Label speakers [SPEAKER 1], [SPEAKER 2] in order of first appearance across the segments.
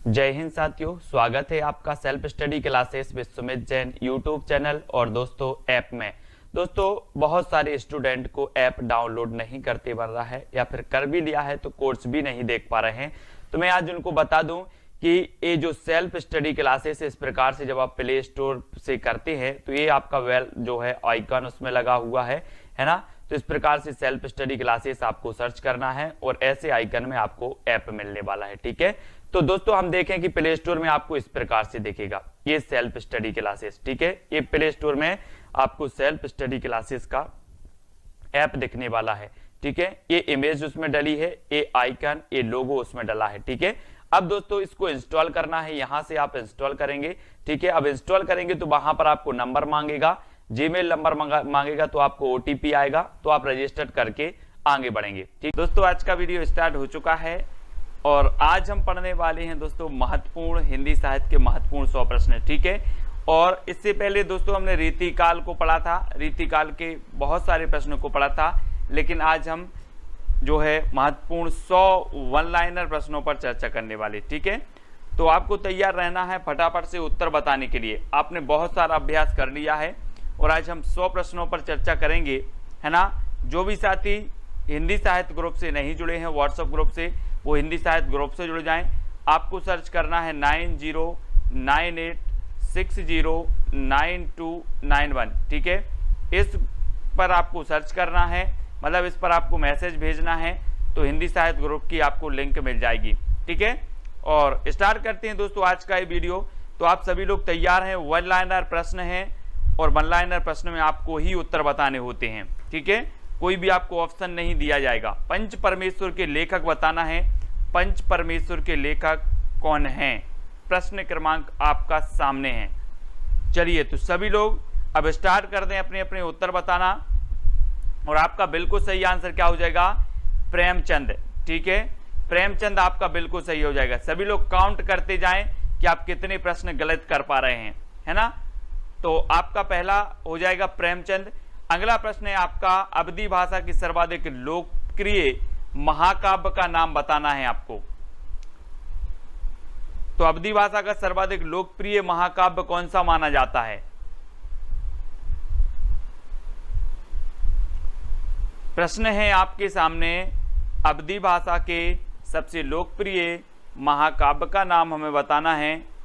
[SPEAKER 1] जय हिंद साथियों, स्वागत है आपका self study classes with Sumit Jain YouTube channel और दोस्तों ऐप में। दोस्तों बहुत सारे स्टूडेंट को ऐप डाउनलोड नहीं करते बन रहा है या फिर कर भी लिया है तो कोर्स भी नहीं देख पा रहे हैं। तो मैं आज उनको बता दूं कि ये जो सेल्फ स्टडी क्लासेस इस प्रकार से जब आप प्ले स्टोर से करते हैं तो ये आपका जो है आइकन उसमें लगा हुआ है ना। तो इस प्रकार से सेल्फ स्टडी क्लासेस आपको सर्च करना है और ऐसे आइकन में आपको ऐप मिलने वाला है। ठीक है, तो दोस्तों हम देखें कि प्ले स्टोर में आपको इस प्रकार से दिखेगा ये सेल्फ स्टडी क्लासेस। ठीक है, ये प्ले स्टोर में आपको सेल्फ स्टडी क्लासेस का ऐप दिखने वाला है। ठीक है, ये इमेज उसमें डली है, ये आइकन, ये लोगो उसमें डला है। ठीक है, अब दोस्तों इसको इंस्टॉल करना है, यहां से आप इंस्टॉल करेंगे। ठीक है, अब इंस्टॉल करेंगे तो वहां पर आपको नंबर मांगेगा, जीमेल नंबर मांगेगा, तो आपको ओटीपी आएगा, तो आप रजिस्टर करके आगे बढ़ेंगे। ठीक दोस्तों, आज का वीडियो स्टार्ट हो चुका है और आज हम पढ़ने वाले हैं दोस्तों महत्वपूर्ण हिंदी साहित्य के महत्वपूर्ण 100 प्रश्न। ठीक है, और इससे पहले दोस्तों हमने रीतिकाल को पढ़ा था, रीतिकाल के बहुत सारे प्रश्नों को पढ़ा था, लेकिन आज हम जो है महत्वपूर्ण 100 वन लाइनर प्रश्नों पर चर्चा करने वाले। ठीक है, तो आपको तैयार रहना है फटाफट से उत्तर बताने के लिए। आपने बहुत सारा अभ्यास कर लिया है और आज हम 100 प्रश्नों पर चर्चा करेंगे, है ना। जो भी साथी हिंदी साहित्य ग्रुप से नहीं जुड़े हैं व्हाट्सएप ग्रुप से, वो हिंदी साहित्य ग्रुप से जुड़ जाएं। आपको सर्च करना है 9098609291। ठीक है, इस पर आपको सर्च करना है, मतलब इस पर आपको मैसेज भेजना है तो हिंदी साहित्य ग्रुप की आपको लिंक मिल जाएगी। ठीक है, और स्टार्ट करते हैं दोस्तों आज का ये वीडियो। तो आप सभी लोग तैयार हैं, वन लाइनर प्रश्न है और वन लाइनर प्रश्न में आपको ही उत्तर बताने होते हैं। ठीक है, कोई भी आपको ऑप्शन नहीं दिया जाएगा। पंच परमेश्वर के लेखक बताना है, पंच परमेश्वर के लेखक कौन हैं। प्रश्न क्रमांक आपका सामने है। चलिए तो सभी लोग अब स्टार्ट कर दें अपने अपने उत्तर बताना, और आपका बिल्कुल सही आंसर क्या हो जाएगा, प्रेमचंद। ठीक है, प्रेमचंद आपका बिल्कुल सही हो जाएगा। सभी लोग काउंट करते जाएं कि आप कितने प्रश्न गलत कर पा रहे हैं, है ना। तो आपका पहला हो जाएगा प्रेमचंद। अगला प्रश्न है आपका अवधी भाषा की सर्वाधिक लोकप्रिय महाकाव्य का नाम बताना है आपको। तो अवधी भाषा का सर्वाधिक लोकप्रिय महाकाव्य कौन सा माना जाता है। प्रश्न है आपके सामने, अवधी भाषा के सबसे लोकप्रिय महाकाव्य का नाम हमें बताना है।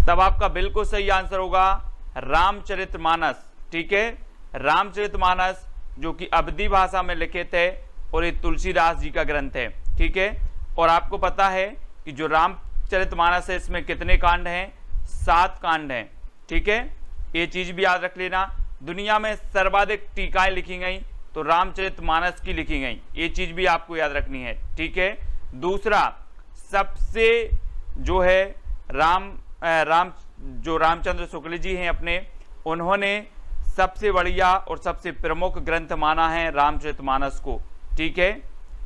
[SPEAKER 1] तब आपका बिल्कुल सही आंसर होगा रामचरितमानस। ठीक है, रामचरितमानस जो कि अवधी भाषा में लिखित है और ये तुलसीदास जी का ग्रंथ है। ठीक है, और आपको पता है कि जो रामचरितमानस है इसमें कितने कांड हैं, 7 कांड हैं। ठीक है, ये चीज भी याद रख लेना। दुनिया में सर्वाधिक टीकाएं लिखी गई तो रामचरितमानस की लिखी गई, ये चीज भी आपको याद रखनी है। ठीक है, दूसरा सबसे जो है रामचंद्र शुक्ल जी हैं अपने, उन्होंने सबसे बढ़िया और सबसे प्रमुख ग्रंथ माना है रामचरितमानस को। ठीक है,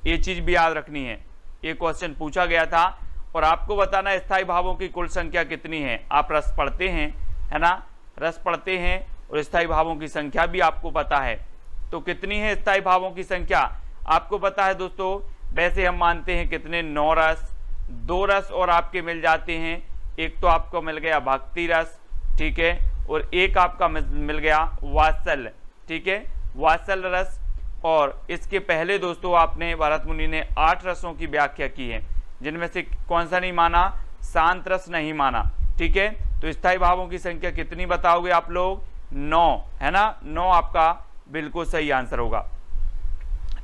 [SPEAKER 1] ये चीज भी याद रखनी है, ये क्वेश्चन पूछा गया था। और आपको बताना है स्थायी भावों की कुल संख्या कितनी है। आप रस पढ़ते हैं, है ना, रस पढ़ते हैं और स्थायी भावों की संख्या भी आपको पता है। तो कितनी है स्थायी भावों की संख्या आपको पता है दोस्तों। वैसे हम मानते हैं कितने, 9 रस, 2 रस और आपके मिल जाते हैं। एक तो आपको मिल गया भक्ति रस, ठीक है, और एक आपका मिल गया वात्सल्य। ठीक है, वात्सल्य रस। और इसके पहले दोस्तों आपने भरत मुनि ने 8 रसों की व्याख्या की है, जिनमें से कौन सा नहीं माना, शांत रस नहीं माना। ठीक है, तो स्थायी भावों की संख्या कितनी बताओगे आप लोग, 9, है ना। 9 आपका बिल्कुल सही आंसर होगा।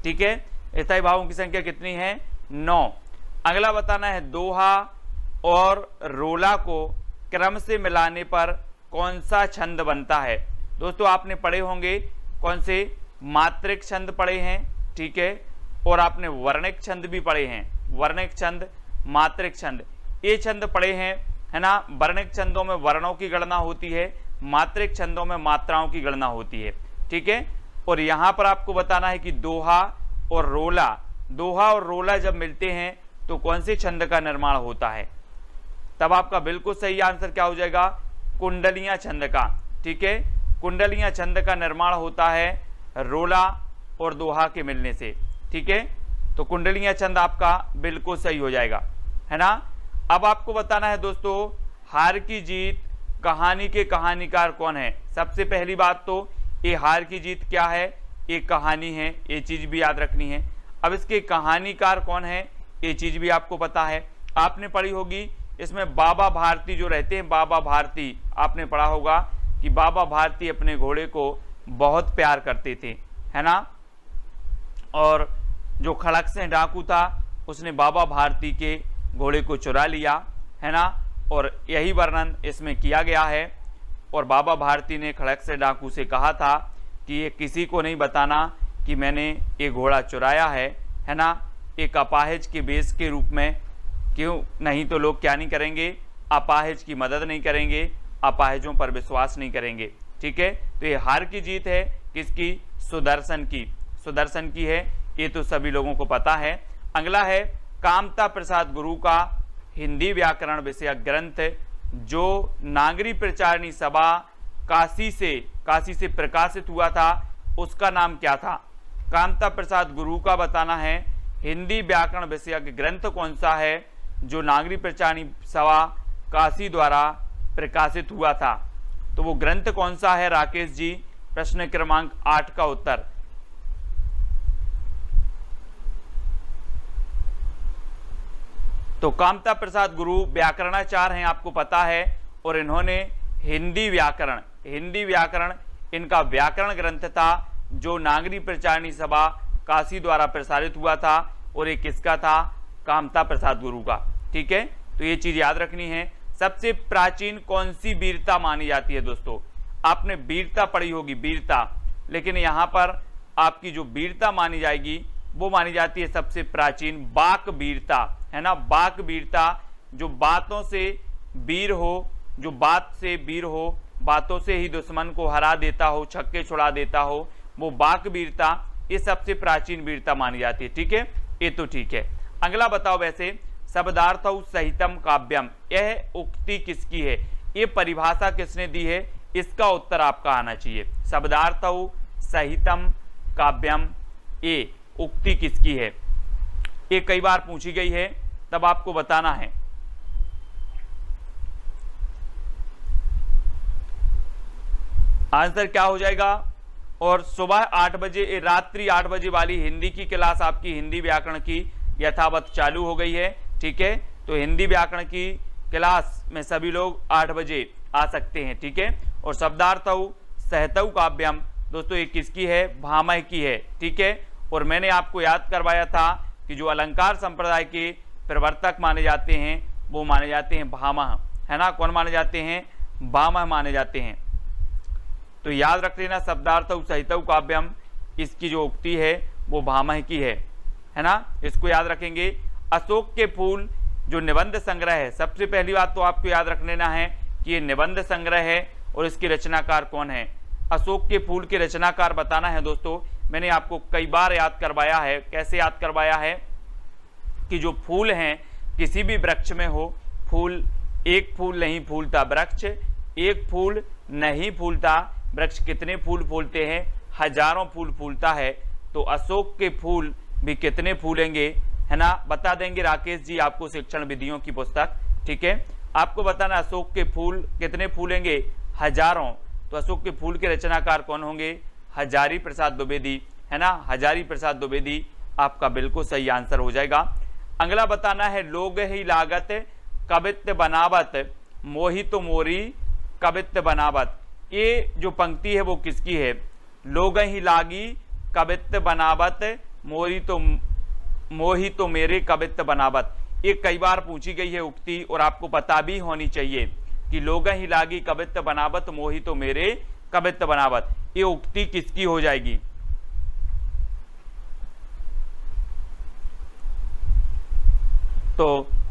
[SPEAKER 1] ठीक है, स्थायी भावों की संख्या कितनी है, 9। अगला बताना है दोहा और रोला को क्रम से मिलाने पर कौन सा छंद बनता है। दोस्तों आपने पढ़े होंगे कौन से, मात्रिक छंद पढ़े हैं। ठीक है, और आपने वर्णिक छंद भी पढ़े हैं, वर्णिक छंद, मात्रिक छंद, ये छंद पढ़े हैं, है ना। वर्णिक छंदों में वर्णों की गणना होती है, मात्रिक छंदों में मात्राओं की गणना होती है। ठीक है, और यहां पर आपको बताना है कि दोहा और रोला जब मिलते हैं तो कौन से छंद का निर्माण होता है। तब आपका बिल्कुल सही आंसर क्या हो जाएगा, कुंडलियां छंद का। ठीक है, कुंडलियां छंद का निर्माण होता है रोला और दोहा के मिलने से। ठीक है, तो कुंडलियां छंद आपका बिल्कुल सही हो जाएगा, है ना। अब आपको बताना है दोस्तों, हार की जीत कहानी के कहानीकार कौन है। सबसे पहली बात तो ये हार की जीत क्या है, ये कहानी है, ये चीज भी याद रखनी है। अब इसके कहानीकार कौन है, ये चीज भी आपको पता है, आपने पढ़ी होगी। इसमें बाबा भारती जो रहते हैं, बाबा भारती, आपने पढ़ा होगा कि बाबा भारती अपने घोड़े को बहुत प्यार करते थे, है ना। और जो खड़क से डाकू था उसने बाबा भारती के घोड़े को चुरा लिया, है ना, और यही वर्णन इसमें किया गया है। और बाबा भारती ने खड़क से डाकू से कहा था कि ये किसी को नहीं बताना कि मैंने ये घोड़ा चुराया है ना, एक अपाहिज के बेस के रूप में, क्यों नहीं तो लोग क्या नहीं करेंगे, अपाहिज की मदद नहीं करेंगे, अपाहिजों पर विश्वास नहीं करेंगे, ठीक है। तो ये हार की जीत है किसकी, सुदर्शन की, सुदर्शन की है, ये तो सभी लोगों को पता है। अगला है कामता प्रसाद गुरु का हिंदी व्याकरण विषयक ग्रंथ जो नागरी प्रचारणी सभा काशी से प्रकाशित हुआ था, उसका नाम क्या था। कामता प्रसाद गुरु का बताना है हिंदी व्याकरण विषयक ग्रंथ कौन सा है जो नागरी प्रचारणी सभा काशी द्वारा प्रकाशित हुआ था। तो वो ग्रंथ कौन सा है राकेश जी, प्रश्न क्रमांक 8 का उत्तर। तो कामता प्रसाद गुरु व्याकरणाचार्य हैं, आपको पता है, और इन्होंने हिंदी व्याकरण इनका व्याकरण ग्रंथ था जो नागरी प्रचारणी सभा काशी द्वारा प्रसारित हुआ था, और ये किसका था, कामता प्रसाद गुरु का, ठीक है। तो ये चीज याद रखनी है। सबसे प्राचीन कौन सी वीरता मानी जाती है दोस्तों, आपने वीरता पढ़ी होगी, वीरता, लेकिन यहाँ पर आपकी जो वीरता मानी जाएगी वो मानी जाती है सबसे प्राचीन बाक वीरता, है ना। बाक वीरता, जो बातों से वीर हो, जो बात से वीर हो, बातों से ही दुश्मन को हरा देता हो, छक्के छुड़ा देता हो, वो बाक वीरता, ये सबसे प्राचीन वीरता मानी जाती है, ठीक है, ये तो ठीक है। अगला बताओ, वैसे शब्दार्थौ सहितम काव्यम, यह उक्ति किसकी है, ये परिभाषा किसने दी है, इसका उत्तर आपका आना चाहिए। शब्दार्थौ सहितम काव्यम, ये उक्ति किसकी है, ये कई बार पूछी गई है, तब आपको बताना है। आंसर क्या हो जाएगा, और सुबह 8 बजे, रात्रि 8 बजे वाली हिंदी की क्लास आपकी हिंदी व्याकरण की यथावत चालू हो गई है, ठीक है। तो हिंदी व्याकरण की क्लास में सभी लोग 8 बजे आ सकते हैं, ठीक है। और शब्दार्थौ सहतौ काव्यम दोस्तों ये किसकी है, भामह की है, ठीक है। और मैंने आपको याद करवाया था कि जो अलंकार संप्रदाय के प्रवर्तक माने जाते हैं वो माने जाते हैं भामह, है ना। कौन माने जाते हैं, भामह माने जाते हैं। तो याद रख लेना, शब्दार्थौ सहितौ काव्यम, इसकी जो उक्ति है वो भामह की है ना, इसको याद रखेंगे। अशोक के फूल जो निबंध संग्रह है, सबसे पहली बात तो आपको याद रख लेना है कि ये निबंध संग्रह है और इसके रचनाकार कौन है। अशोक के फूल के रचनाकार बताना है दोस्तों, मैंने आपको कई बार याद करवाया है। कैसे याद करवाया है कि जो फूल हैं किसी भी वृक्ष में हो, फूल, एक फूल नहीं फूलता वृक्ष, एक फूल नहीं फूलता वृक्ष, कितने फूल फूलते हैं, हजारों फूल फूलता है। तो अशोक के फूल भी कितने फूलेंगे, है ना, बता देंगे राकेश जी आपको, शिक्षण विधियों की पुस्तक, ठीक है। आपको बताना अशोक के फूल कितने फूलेंगे, हजारों। तो अशोक के फूल के रचनाकार कौन होंगे, हजारी प्रसाद द्विवेदी, है ना, हजारी प्रसाद द्विवेदी आपका बिल्कुल सही आंसर हो जाएगा। अगला बताना है लोग ही लागत कवित्त बनावत मोहि तो मोरी कवित्त बनावत, ये जो पंक्ति है वो किसकी है, लोग ही लागी कवित्त बनावत मोहि तो मेरे कवित्त बनावत, ये कई बार पूछी गई है उक्ति, और आपको पता भी होनी चाहिए कि लोग ही लागी कवित्त बनावत मोहि तो मेरे कवित्त बनावत, ये उक्ति किसकी हो जाएगी। तो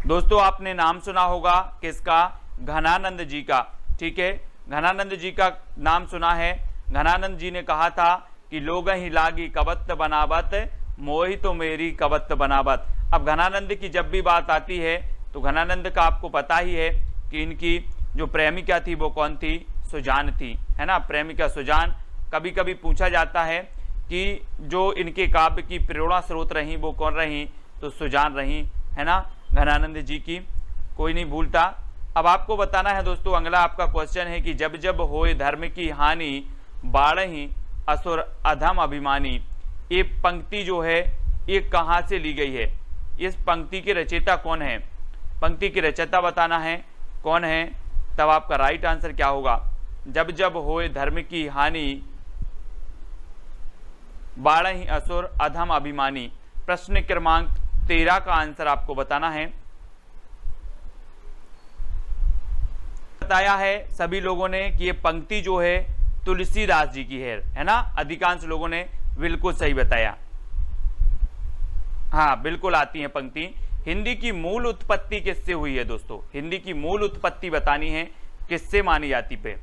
[SPEAKER 1] दोस्तों आपने नाम सुना होगा किसका, घनानंद जी का, ठीक है। घनानंद जी का नाम सुना है। घनानंद जी ने कहा था कि लोग ही लागी कवित्त बनावत मोहि तो मेरी कवित्त बनावत। अब घनानंद की जब भी बात आती है तो घनानंद का आपको पता ही है कि इनकी जो प्रेमिका थी वो कौन थी, सुजान थी, है ना, प्रेमिका सुजान। कभी कभी पूछा जाता है कि जो इनके काव्य की प्रेरणा स्रोत रही वो कौन रही, तो सुजान रही, है ना, घनानंद जी की, कोई नहीं भूलता। अब आपको बताना है दोस्तों, अगला आपका क्वेश्चन है कि जब जब होए धर्म की हानि बाढ़हि असुर अधम अभिमानी, ये पंक्ति जो है ये कहाँ से ली गई है, इस पंक्ति के रचयिता कौन है, पंक्ति के रचयिता बताना है कौन है, तब आपका राइट आंसर क्या होगा, जब जब होए धर्म की हानि बाढ़हि असुर अधम अभिमानी। प्रश्न क्रमांक 13 का आंसर आपको बताना है। बताया है सभी लोगों ने कि ये पंक्ति जो है तुलसीदास जी की है ना, अधिकांश लोगों ने बिल्कुल सही बताया। हाँ बिल्कुल आती है पंक्ति। हिंदी की मूल उत्पत्ति किससे हुई है दोस्तों, हिंदी की मूल उत्पत्ति बतानी है किससे मानी जाती पे,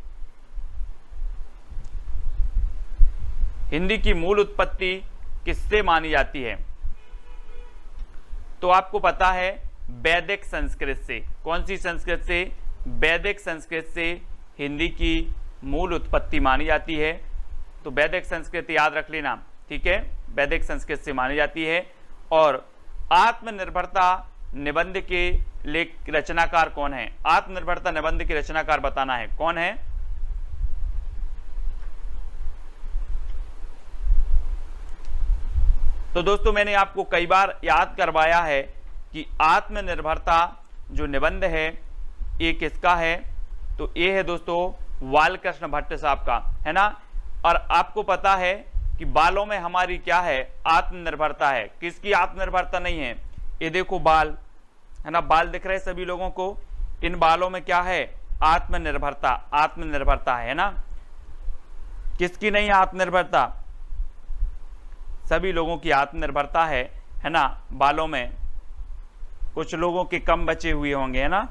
[SPEAKER 1] हिंदी की मूल उत्पत्ति किससे मानी जाती है, तो आपको पता है वैदिक संस्कृत से। कौन सी संस्कृत से, वैदिक संस्कृत से हिंदी की मूल उत्पत्ति मानी जाती है। तो वैदिक संस्कृत याद रख लेना, ठीक है, वैदिक संस्कृत से मानी जाती है। और आत्मनिर्भरता निबंध के लेख रचनाकार कौन है, आत्मनिर्भरता निबंध के रचनाकार बताना है कौन है। तो दोस्तों मैंने आपको कई बार याद करवाया है कि आत्मनिर्भरता जो निबंध है ये किसका है, तो ये है दोस्तों बालकृष्ण भट्ट साहब का, है ना। और आपको पता है कि बालों में हमारी क्या है, आत्मनिर्भरता है। किसकी आत्मनिर्भरता नहीं है, ये देखो बाल, है ना, बाल दिख रहे हैं सभी लोगों को, इन बालों में क्या है, आत्मनिर्भरता, आत्मनिर्भरता है ना। किसकी नहीं आत्मनिर्भरता, सभी लोगों की आत्मनिर्भरता है ना। बालों में कुछ लोगों के कम बचे हुए होंगे, है ना।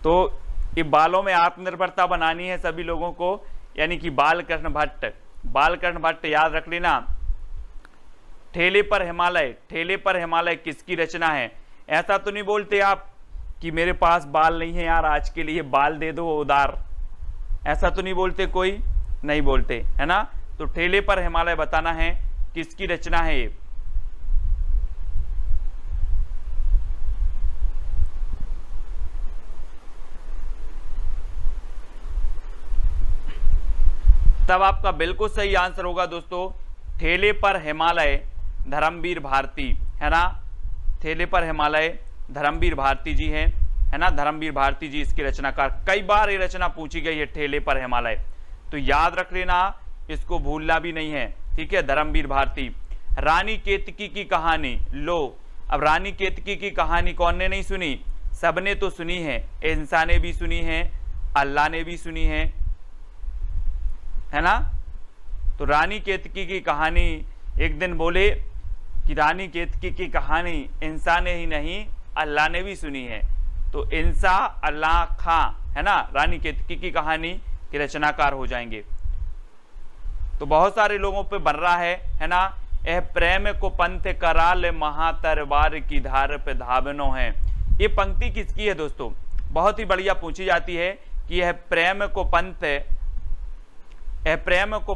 [SPEAKER 1] तो ये बालों में आत्मनिर्भरता बनानी है सभी लोगों को, यानी कि बालकृष्ण भट्ट, बालकृष्ण भट्ट याद रख लेना। ठेले पर हिमालय, ठेले पर हिमालय किसकी रचना है। ऐसा तो नहीं बोलते आप कि मेरे पास बाल नहीं है यार, आज के लिए बाल दे दो उधार, ऐसा तो नहीं बोलते, कोई नहीं बोलते, है ना। तो ठेले पर हिमालय बताना है किसकी रचना है ये। तब आपका बिल्कुल सही आंसर होगा दोस्तों ठेले पर हिमालय, धर्मवीर भारती, है ना। ठेले पर हिमालय धर्मवीर भारती जी हैं, है ना, धर्मवीर भारती जी इसकी रचनाकार। कई बार ये रचना पूछी गई है ठेले पर हिमालय, तो याद रख लेना, इसको भूलना भी नहीं है, ठीक है। धर्मवीर भारती। रानी केतकी की कहानी, लो अब रानी केतकी की कहानी कौन ने नहीं सुनी, सबने तो सुनी है, इंसान ने भी सुनी है, अल्लाह ने भी सुनी है ना। तो रानी केतकी की कहानी, एक दिन बोले कि रानी केतकी की कहानी इंसान ने ही नहीं अल्लाह ने भी सुनी है, तो इंसा अल्लाह खां, है ना, रानी केतकी की कहानी के रचनाकार हो जाएंगे। तो बहुत सारे लोगों पे बन रहा है ना। यह प्रेम को पंथ कराल महातरवार की धार पे धावनो है, ये पंक्ति किसकी है दोस्तों, बहुत ही बढ़िया पूछी जाती है कि यह प्रेम को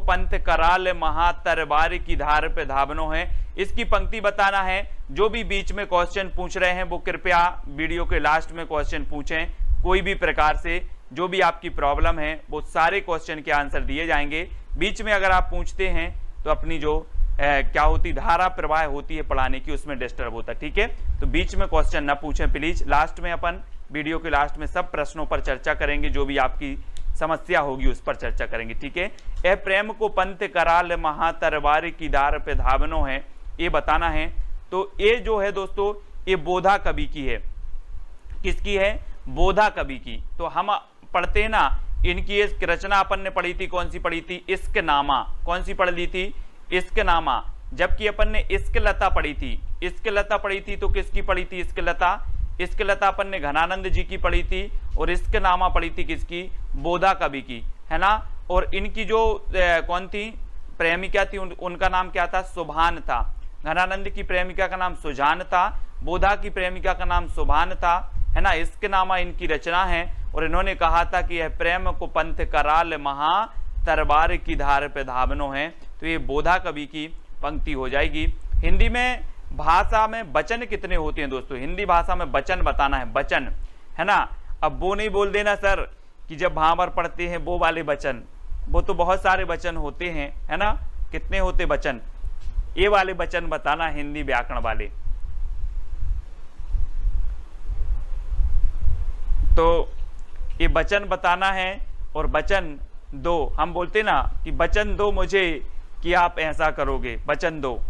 [SPEAKER 1] पंथ कराल महातरवार की धार पे धावनो है, इसकी पंक्ति बताना है। जो भी बीच में क्वेश्चन पूछ रहे हैं वो कृपया वीडियो के लास्ट में क्वेश्चन पूछें, कोई भी प्रकार से जो भी आपकी प्रॉब्लम है वो सारे क्वेश्चन के आंसर दिए जाएंगे। बीच में अगर आप पूछते हैं तो अपनी जो क्या होती धारा प्रवाह होती है पढ़ाने की, उसमें डिस्टर्ब होता है, ठीक है। तो बीच में क्वेश्चन ना पूछें प्लीज, लास्ट में अपन वीडियो के लास्ट में सब प्रश्नों पर चर्चा करेंगे, जो भी आपकी समस्या होगी उस पर चर्चा करेंगे, ठीक है। ए प्रेम को पंथ कराल महातरवार की धार पे धावनो है, ये बताना है। तो ये जो है दोस्तों ये बोधा कवि की है, किसकी है, बोधा कवि की। तो हम पढ़ते हैं ना, इनकी एक रचना अपन ने पढ़ी थी, कौन सी पढ़ी थी, इश्क नामा, कौन सी पढ़ ली थी, इश्क नामा। जबकि अपन ने इश्क लता पढ़ी थी, इश्क लता पढ़ी थी, तो किसकी पढ़ी थी इश्क लता, इश्क लता अपन ने घनानंद जी की पढ़ी थी, और इश्क नामा पढ़ी थी किसकी, बोधा कवि की, है ना। और इनकी जो कौन थी प्रेमिका थी, उनका नाम क्या था, सुभान था। घनानंद की प्रेमिका का नाम सुजान था, बोधा की प्रेमिका का नाम सुभान था, है ना। इश्क नामा इनकी रचना है, और इन्होंने कहा था कि यह प्रेम को पंथ कराल महा तरबार की धार पे धावनो है, तो ये बोधा कवि की पंक्ति हो जाएगी। हिंदी में भाषा में वचन कितने होते हैं दोस्तों? हिंदी भाषा में वचन बताना है, वचन, है ना। अब वो नहीं बोल देना सर कि जब भावर पढ़ते हैं वो वाले वचन, वो तो बहुत सारे वचन होते हैं, है ना। कितने होते वचन? ये वाले वचन बताना, हिंदी व्याकरण वाले। तो ये वचन बताना है, और वचन दो, हम बोलते ना कि वचन दो मुझे कि आप ऐसा करोगे, वचन दो,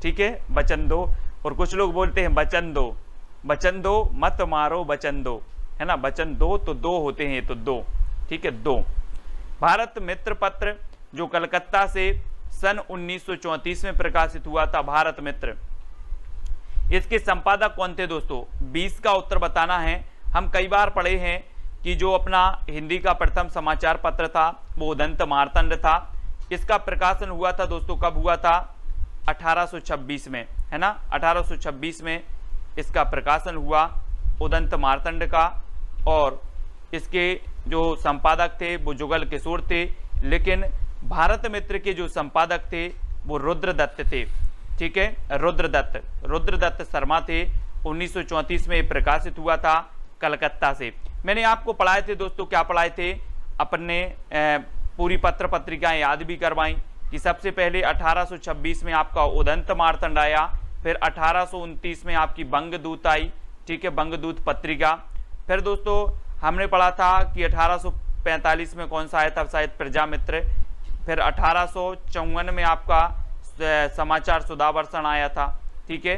[SPEAKER 1] ठीक है, वचन दो। और कुछ लोग बोलते हैं वचन दो, वचन दो मत मारो, वचन दो, है ना। वचन दो तो दो होते हैं, तो दो, ठीक है, दो। भारत मित्र पत्र जो कलकत्ता से सन 1934 में प्रकाशित हुआ था, भारत मित्र, इसके संपादक कौन थे दोस्तों? 20 का उत्तर बताना है। हम कई बार पढ़े हैं कि जो अपना हिंदी का प्रथम समाचार पत्र था वो उदंत मार्तंड था। इसका प्रकाशन हुआ था दोस्तों, कब हुआ था? 1826 में, है ना। 1826 में इसका प्रकाशन हुआ उदंत मार्तंड का, और इसके जो संपादक थे वो जुगल किशोर थे, लेकिन भारत मित्र के जो संपादक थे वो रुद्रदत्त थे, ठीक है, रुद्रदत्त शर्मा थे। 1934 में प्रकाशित हुआ था कलकत्ता से। मैंने आपको पढ़ाए थे दोस्तों, क्या पढ़ाए थे? अपने पूरी पत्र पत्रिकाएं याद भी करवाई कि सबसे पहले 1826 में आपका उदंत मार्तंड आया, फिर 1829 में आपकी बंगदूत आई, ठीक है, बंगदूत पत्रिका। फिर दोस्तों हमने पढ़ा था कि 1845 में कौन सा आया था? शायद प्रजामित्र। फिर 1854 में आपका समाचार सुधावर्षण आया था, ठीक है।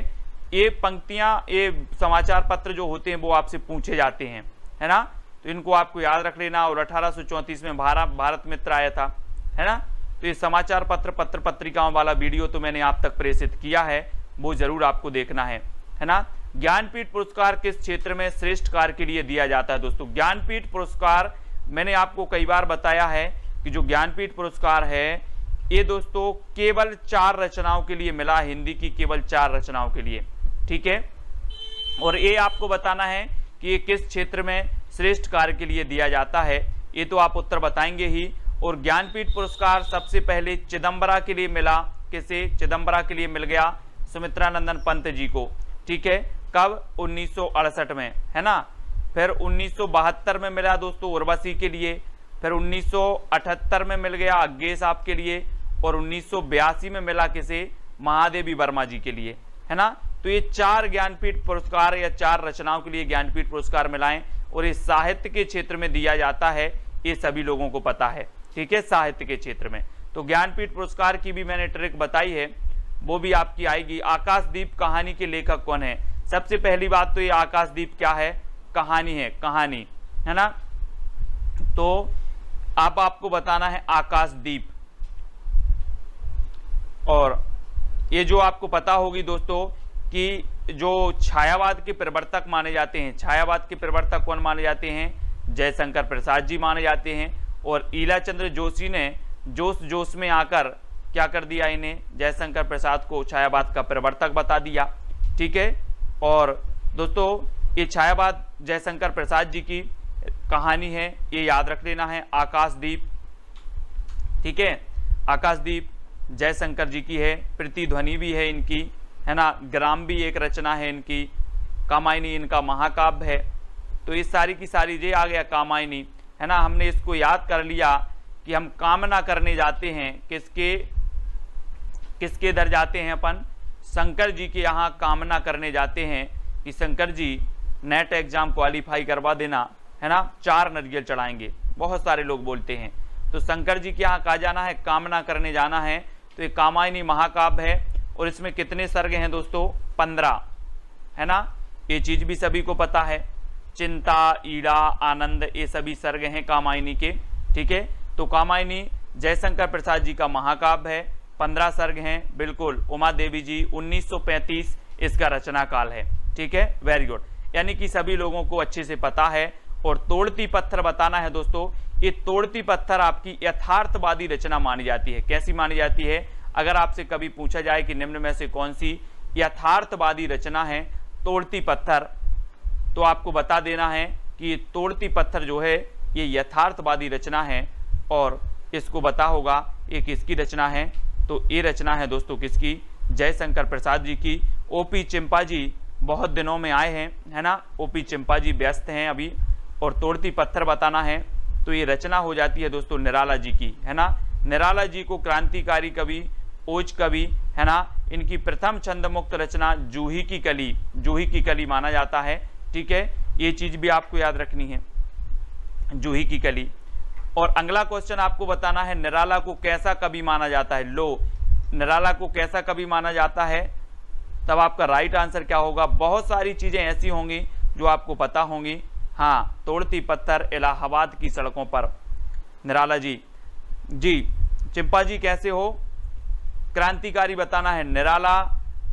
[SPEAKER 1] ये पंक्तियां, ये समाचार पत्र जो होते हैं वो आपसे पूछे जाते हैं, है ना, तो इनको आपको याद रख लेना। और 1834 में भारत मित्र आया था, है ना। तो ये समाचार पत्र पत्रिकाओं वाला वीडियो तो मैंने आप तक प्रेषित किया है, वो जरूर आपको देखना है ना। ज्ञानपीठ पुरस्कार किस क्षेत्र में श्रेष्ठ कार्य के लिए दिया जाता है दोस्तों? ज्ञानपीठ पुरस्कार मैंने आपको कई बार बताया है कि जो ज्ञानपीठ पुरस्कार है ये दोस्तों केवल 4 रचनाओं के लिए मिला, हिंदी की केवल 4 रचनाओं के लिए, ठीक है। और ये आपको बताना है कि ये किस क्षेत्र में श्रेष्ठ कार्य के लिए दिया जाता है, ये तो आप उत्तर बताएंगे ही। और ज्ञानपीठ पुरस्कार सबसे पहले चिदम्बरा के लिए मिला, किसे? चिदम्बरा के लिए मिल गया सुमित्रानंदन पंत जी को, ठीक है। कब? 1968 में, है ना। फिर 1972 में मिला दोस्तों उर्वशी के लिए, फिर 1978 में मिल गया अज्ञे साहब के लिए, और 1982 में मिला किसे? महादेवी वर्मा जी के लिए, है ना। तो ये 4 ज्ञानपीठ पुरस्कार या 4 रचनाओं के लिए ज्ञानपीठ पुरस्कार मिलाएं, और ये साहित्य के क्षेत्र में दिया जाता है, ये सभी लोगों को पता है, ठीक है, साहित्य के क्षेत्र में। तो ज्ञानपीठ पुरस्कार की भी मैंने ट्रिक बताई है, वो भी आपकी आएगी। आकाशदीप कहानी के लेखक कौन है? सबसे पहली बात तो ये आकाशदीप क्या है? कहानी है, कहानी, है ना। तो अब आपको बताना है आकाशदीप। और ये जो आपको पता होगी दोस्तों कि जो छायावाद के प्रवर्तक माने जाते हैं, छायावाद के प्रवर्तक कौन माने जाते हैं? जयशंकर प्रसाद जी माने जाते हैं। और ईलाचंद्र जोशी ने जोश में आकर क्या कर दिया? इन्हें, जयशंकर प्रसाद को छायावाद का प्रवर्तक बता दिया, ठीक है। और दोस्तों ये छायावाद जयशंकर प्रसाद जी की कहानी है, ये याद रख लेना है, आकाशदीप, ठीक है। आकाशदीप जयशंकर जी की है, प्रतिध्वनि भी है इनकी, है ना। ग्राम भी एक रचना है इनकी, कामायनी इनका महाकाव्य है। तो इस सारी की सारी ये आ गया कामायनी, है ना। हमने इसको याद कर लिया कि हम कामना करने जाते हैं, किसके इधर जाते हैं अपन? शंकर जी के यहाँ कामना करने जाते हैं कि Shankar ji net exam qualify करवा देना, है ना, 4 नरियल चढ़ाएंगे, बहुत सारे लोग बोलते हैं। तो शंकर जी के यहाँ कहा जाना है, कामना करने जाना है। तो ये कामायनी महाकाव्य है, और इसमें कितने सर्ग हैं दोस्तों? 15, है ना। ये चीज भी सभी को पता है, चिंता, ईड़ा, आनंद, ये सभी सर्ग हैं कामायनी के, ठीक है। तो कामायनी जयशंकर प्रसाद जी का महाकाव्य है, 15 सर्ग हैं, बिल्कुल। उमा देवी जी 1935 इसका रचना काल है, ठीक है, वेरी गुड। यानी कि सभी लोगों को अच्छे से पता है। और तोड़ती पत्थर बताना है दोस्तों, ये तोड़ती पत्थर आपकी यथार्थवादी रचना मानी जाती है। कैसी मानी जाती है? अगर आपसे कभी पूछा जाए कि निम्न में से कौन सी यथार्थवादी रचना है तोड़ती पत्थर, तो आपको बता देना है कि ये तोड़ती पत्थर जो है ये यथार्थवादी रचना है। और इसको बता होगा ये किसकी रचना है। तो ये रचना है दोस्तों किसकी, जयशंकर प्रसाद जी की। ओपी चिंपा जी बहुत दिनों में आए हैं, है ना, ओपी चिंपा जी व्यस्त हैं अभी, और तोड़ती पत्थर बताना है तो ये रचना हो जाती है दोस्तों निराला जी की, है ना। निराला जी को क्रांतिकारी कवि, ओज कवि, है ना, इनकी प्रथम छंद मुक्त रचना जूही की कली, जूही की कली माना जाता है। ठीक है, ये चीज भी आपको याद रखनी है, जूही की कली। और अगला क्वेश्चन आपको बताना है निराला को कैसा कवि माना जाता है। लो, निराला को कैसा कवि माना जाता है, तब आपका राइट आंसर क्या होगा। बहुत सारी चीजें ऐसी होंगी जो आपको पता होंगी। हाँ, तोड़ती पत्थर इलाहाबाद की सड़कों पर, निराला जी। जी चिंपा जी कैसे हो, क्रांतिकारी बताना है। निराला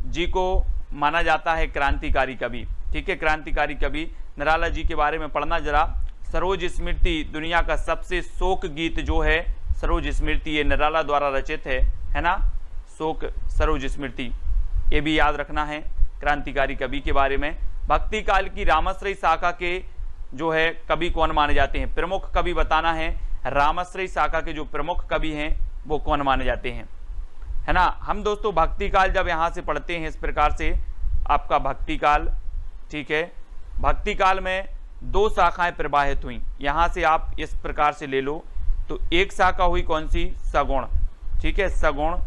[SPEAKER 1] जी को माना जाता है क्रांतिकारी कवि। ठीक है, क्रांतिकारी कवि निराला जी के बारे में पढ़ना जरा। सरोज स्मृति दुनिया का सबसे शोक गीत जो है सरोज स्मृति, ये निराला द्वारा रचित है ना, शोक सरोज स्मृति, ये भी याद रखना है क्रांतिकारी कवि के बारे में। भक्ति काल की रामाश्रयी शाखा के जो है कवि कौन माने जाते हैं, प्रमुख कवि बताना है। रामाश्रयी शाखा के जो प्रमुख कवि हैं वो कौन माने जाते हैं, है ना। हम दोस्तों भक्ति काल जब यहाँ से पढ़ते हैं इस प्रकार से आपका भक्ति काल, ठीक है, भक्ति काल में दो शाखाएं प्रवाहित हुई, यहाँ से आप इस प्रकार से ले लो। तो एक शाखा हुई कौन सी, सगुण, ठीक है, सगुण,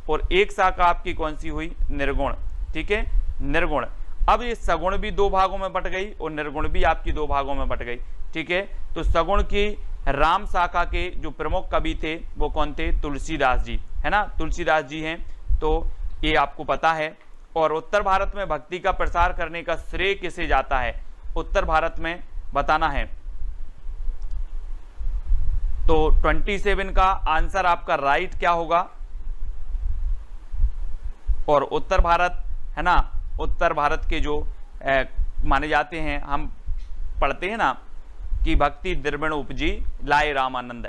[SPEAKER 1] और एक शाखा आपकी कौन सी हुई, निर्गुण। ठीक है, निर्गुण। अब ये सगुण भी दो भागों में बट गई और निर्गुण भी आपकी दो भागों में बट गई। ठीक है, तो सगुण की राम शाखा के जो प्रमुख कवि थे वो कौन थे, तुलसीदास जी, है ना, तुलसीदास जी हैं। तो ये आपको पता है। और उत्तर भारत में भक्ति का प्रसार करने का श्रेय किसे जाता है, उत्तर भारत में बताना है। तो 27 का आंसर आपका राइट क्या होगा। और उत्तर भारत, है ना, उत्तर भारत के जो माने जाते हैं, हम पढ़ते हैं ना कि भक्ति द्रविण उपजी लाए रामानंद,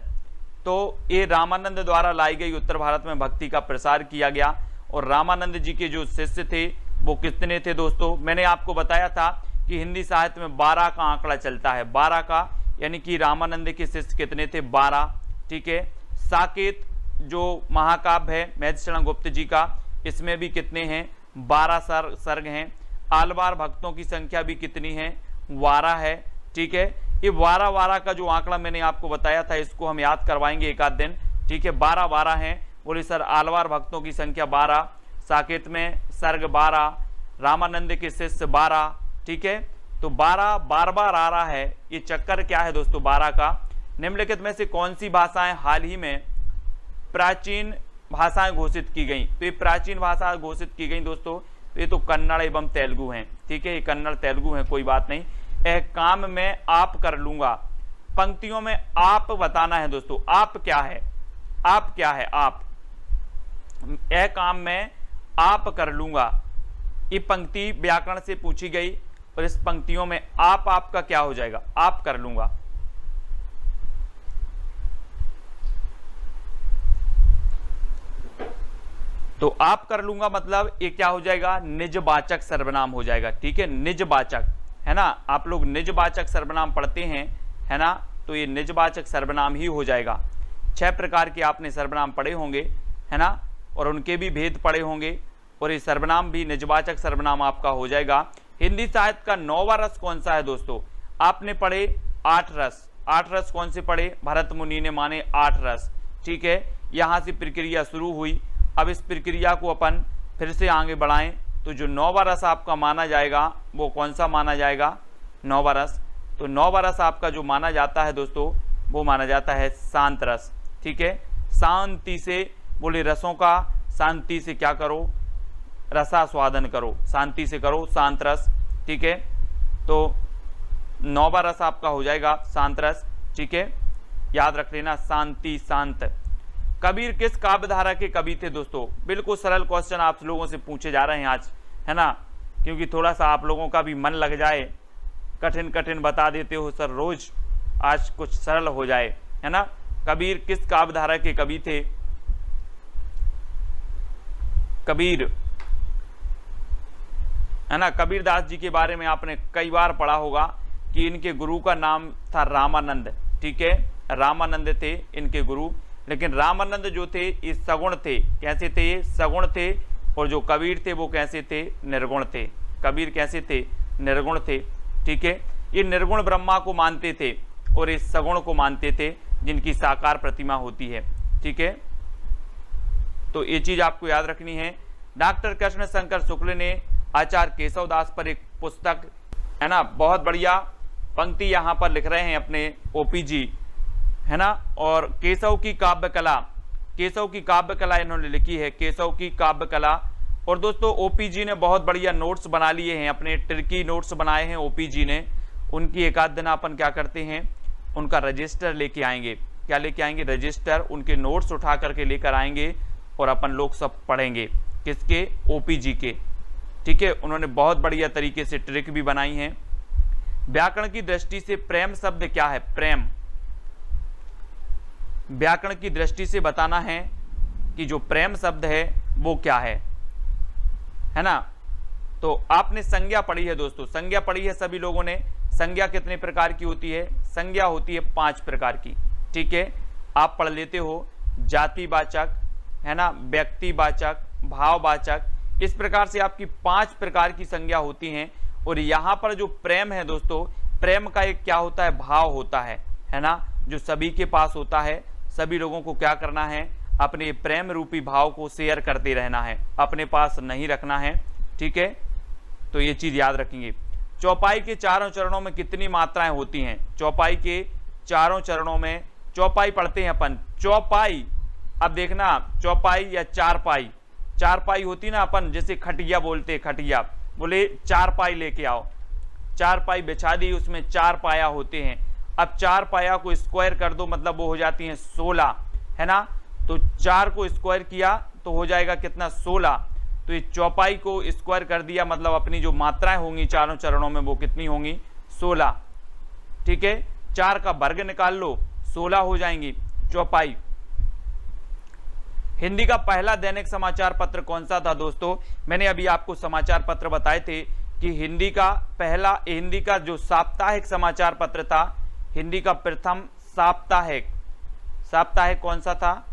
[SPEAKER 1] तो ये रामानंद द्वारा लाई गई उत्तर भारत में भक्ति का प्रसार किया गया। और रामानंद जी के जो शिष्य थे वो कितने थे दोस्तों, मैंने आपको बताया था कि हिंदी साहित्य में 12 का आंकड़ा चलता है, 12 का, यानी कि रामानंद के शिष्य कितने थे, 12। ठीक है, साकेत जो महाकाव्य है महर्षि गुप्त जी का, इसमें भी कितने हैं, 12 सर्ग हैं। आलवार भक्तों की संख्या भी कितनी है, 12 है। ठीक है, ये 12 का जो आंकड़ा मैंने आपको बताया था इसको हम याद करवाएंगे एक आध दिन। ठीक है, 12 हैं। बोले सर आलवार भक्तों की संख्या 12, साकेत में सर्ग 12, रामानंद के शिष्य 12। ठीक है, तो 12 बार-बार आ रहा है। ये चक्कर क्या है दोस्तों 12 का। निम्नलिखित में से कौन सी भाषाएं हाल ही में प्राचीन भाषाएं घोषित की गई। तो ये प्राचीन भाषा घोषित की गई दोस्तों, तो ये तो कन्नड़ एवं तेलुगु हैं। ठीक है, ये कन्नड़ तेलुगु हैं, कोई बात नहीं। यह काम में आप कर लूंगा, पंक्तियों में आप बताना है दोस्तों, आप क्या है, आप क्या है, आप, यह काम में आप कर लूंगा। ये पंक्ति व्याकरण से पूछी गई और इस पंक्तियों में आप आपका क्या हो जाएगा, आप कर लूंगा। तो आप कर लूंगा मतलब ये क्या हो जाएगा, निजवाचक सर्वनाम हो जाएगा। ठीक है, निजवाचक, है ना, आप लोग निजवाचक सर्वनाम पढ़ते हैं, है ना, तो ये निजवाचक सर्वनाम ही हो जाएगा। 6 प्रकार के आपने सर्वनाम पढ़े होंगे, है ना, और उनके भी भेद पढ़े होंगे, और ये सर्वनाम भी निजवाचक सर्वनाम आपका हो जाएगा। हिंदी साहित्य का 9वां रस कौन सा है दोस्तों, आपने पढ़े 8 रस। 8 रस कौन से पढ़े, भरत मुनि ने माने 8 रस। ठीक है, यहां से प्रक्रिया शुरू हुई। अब इस प्रक्रिया को अपन फिर से आगे बढ़ाएं, तो जो 9वां रस आपका माना जाएगा वो कौन सा माना जाएगा, 9वां रस। तो 9वां रस आपका जो माना जाता है दोस्तों वो माना जाता है शांत रस। ठीक है, शांति से, बोले रसों का शांति से क्या करो, रसास्वादन करो, शांति से करो, शांत रस। ठीक है, तो 9वां रस आपका हो जाएगा शांत रस। ठीक है, याद रख लेना, शांति, शांत। कबीर किस काव्यधारा के कवि थे दोस्तों, बिल्कुल सरल क्वेश्चन आप लोगों से पूछे जा रहे हैं आज, है ना, क्योंकि थोड़ा सा आप लोगों का भी मन लग जाए, कठिन कठिन बता देते हो सर रोज, आज कुछ सरल हो जाए, है ना। कबीर किस काव्यधारा के कवि थे, कबीर, है ना, कबीरदास जी के बारे में आपने कई बार पढ़ा होगा कि इनके गुरु का नाम था रामानंद। ठीक है, रामानंद थे इनके गुरु। लेकिन रामानंद जो थे ये सगुण थे। कैसे थे? ये सगुण थे। और जो कबीर थे वो कैसे थे? निर्गुण थे। कबीर कैसे थे? निर्गुण थे। ठीक है, ये निर्गुण ब्रह्मा को मानते थे और इस सगुण को मानते थे जिनकी साकार प्रतिमा होती है। ठीक है, तो ये चीज आपको याद रखनी है। डॉक्टर कृष्ण शंकर शुक्ल ने आचार्य केशव दास पर एक पुस्तक, है ना, बहुत बढ़िया पंक्ति यहाँ पर लिख रहे हैं अपने ओपीजी, है ना, और केशव की काव्य कला, केशव की काव्य कला इन्होंने लिखी है, केशव की काव्य कला। और दोस्तों ओपीजी ने बहुत बढ़िया नोट्स बना लिए हैं, अपने ट्रिकी नोट्स बनाए हैं ओपीजी ने। उनकी एक आध दिन अपन क्या करते हैं, उनका रजिस्टर लेके आएंगे। क्या लेके आएंगे? रजिस्टर, उनके नोट्स उठा करके लेकर आएंगे और अपन लोग सब पढ़ेंगे। किसके? ओपीजी के। ठीक है, उन्होंने बहुत बढ़िया तरीके से ट्रिक भी बनाई है। व्याकरण की दृष्टि से प्रेम शब्द क्या है? प्रेम, व्याकरण की दृष्टि से बताना है कि जो प्रेम शब्द है वो क्या है ना। तो आपने संज्ञा पढ़ी है दोस्तों, संज्ञा पढ़ी है सभी लोगों ने। संज्ञा कितने प्रकार की होती है? संज्ञा होती है 5 प्रकार की। ठीक है, आप पढ़ लेते हो, जातिवाचक, है ना, व्यक्तिवाचक, भाववाचक, इस प्रकार से आपकी 5 प्रकार की संज्ञा होती हैं। और यहाँ पर जो प्रेम है दोस्तों, प्रेम का एक क्या होता है? भाव होता है ना, जो सभी के पास होता है। सभी लोगों को क्या करना है? अपने प्रेम रूपी भाव को शेयर करते रहना है, अपने पास नहीं रखना है। ठीक है, तो ये चीज याद रखेंगे। चौपाई के चारों चरणों में कितनी मात्राएं होती हैं? चौपाई के चारों चरणों में, चौपाई पढ़ते हैं अपन, चौपाई, अब देखना चौपाई या चारपाई, चारपाई होती ना अपन, जैसे खटिया बोलते, खटिया बोले चारपाई लेके आओ, चारपाई बिछा दी, उसमें 4 पाया होते हैं। अब 4 पाया को स्क्वायर कर दो, मतलब वो हो जाती हैं 16, है ना। तो 4 को स्क्वायर किया तो हो जाएगा कितना? 16। तो ये चौपाई को स्क्वायर कर दिया, मतलब अपनी जो मात्राएं होंगी चारों चरणों में वो कितनी होंगी? 16। ठीक है, 4 का वर्ग निकाल लो, 16 हो जाएंगी चौपाई। हिंदी का पहला दैनिक समाचार पत्र कौन सा था दोस्तों? मैंने अभी आपको समाचार पत्र बताए थे कि हिंदी का जो साप्ताहिक समाचार पत्र था, हिंदी का प्रथम साप्ताहिक कौन सा था?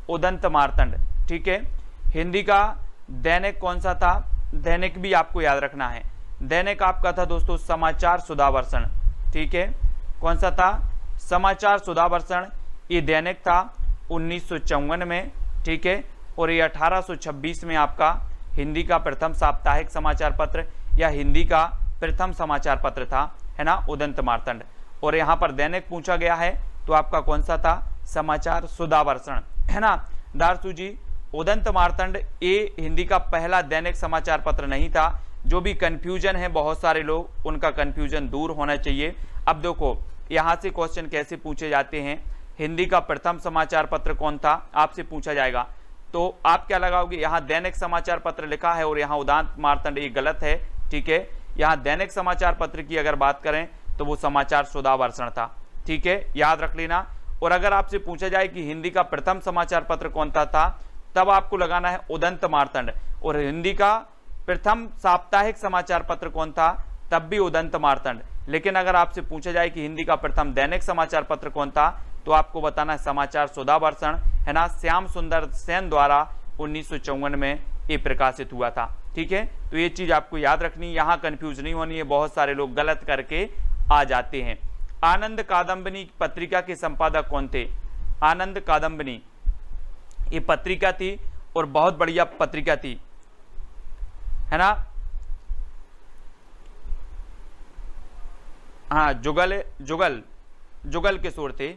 [SPEAKER 1] उदंत मार्तंड। ठीक है, हिंदी का दैनिक कौन सा था? दैनिक भी आपको याद रखना है। दैनिक आपका था दोस्तों समाचार सुधावर्षण। ठीक है, कौन सा था? समाचार सुधावर्षण। ये दैनिक था 1954 में। ठीक है, और ये 1826 में आपका हिंदी का प्रथम साप्ताहिक समाचार पत्र या हिंदी का प्रथम समाचार पत्र था, है ना, उदंत मार्तंड। और यहाँ पर दैनिक पूछा गया है तो आपका कौन सा था? समाचार सुधावर्षण, है ना। दारसू जी, उदंत मार्तंड ये हिंदी का पहला दैनिक समाचार पत्र नहीं था। जो भी कंफ्यूजन है, बहुत सारे लोग, उनका कंफ्यूजन दूर होना चाहिए। अब देखो यहाँ से क्वेश्चन कैसे पूछे जाते हैं। हिंदी का प्रथम समाचार पत्र कौन था आपसे पूछा जाएगा, तो आप क्या लगाओगे? यहाँ दैनिक समाचार पत्र लिखा है और यहाँ उदंत मार्तंड, ये गलत है। ठीक है, यहाँ दैनिक समाचार पत्र की अगर बात करें तो वो समाचार सुधावर्षण था। ठीक है, याद रख लेना। और अगर आपसे पूछा जाए कि हिंदी का प्रथम समाचार पत्र कौन सा था, तब आपको लगाना है उदंत मार्तंड। और हिंदी का प्रथम साप्ताहिक समाचार पत्र कौन था, तब भी उदंत मार्तंड। लेकिन अगर आपसे पूछा जाए कि हिंदी का प्रथम दैनिक समाचार पत्र कौन था, तो आपको बताना है समाचार सुधावर्षण, है ना। श्याम सुंदर सेन द्वारा 1954 में ये प्रकाशित हुआ था। ठीक है, तो ये चीज आपको याद रखनी, यहाँ कंफ्यूज नहीं होनी है, बहुत सारे लोग गलत करके आ जाते हैं। आनंद कादम्बिनी पत्रिका के संपादक कौन थे? आनंद कादम्बिनी ये पत्रिका थी और बहुत बढ़िया पत्रिका थी, है ना। हाँ, जुगल किशोर थे,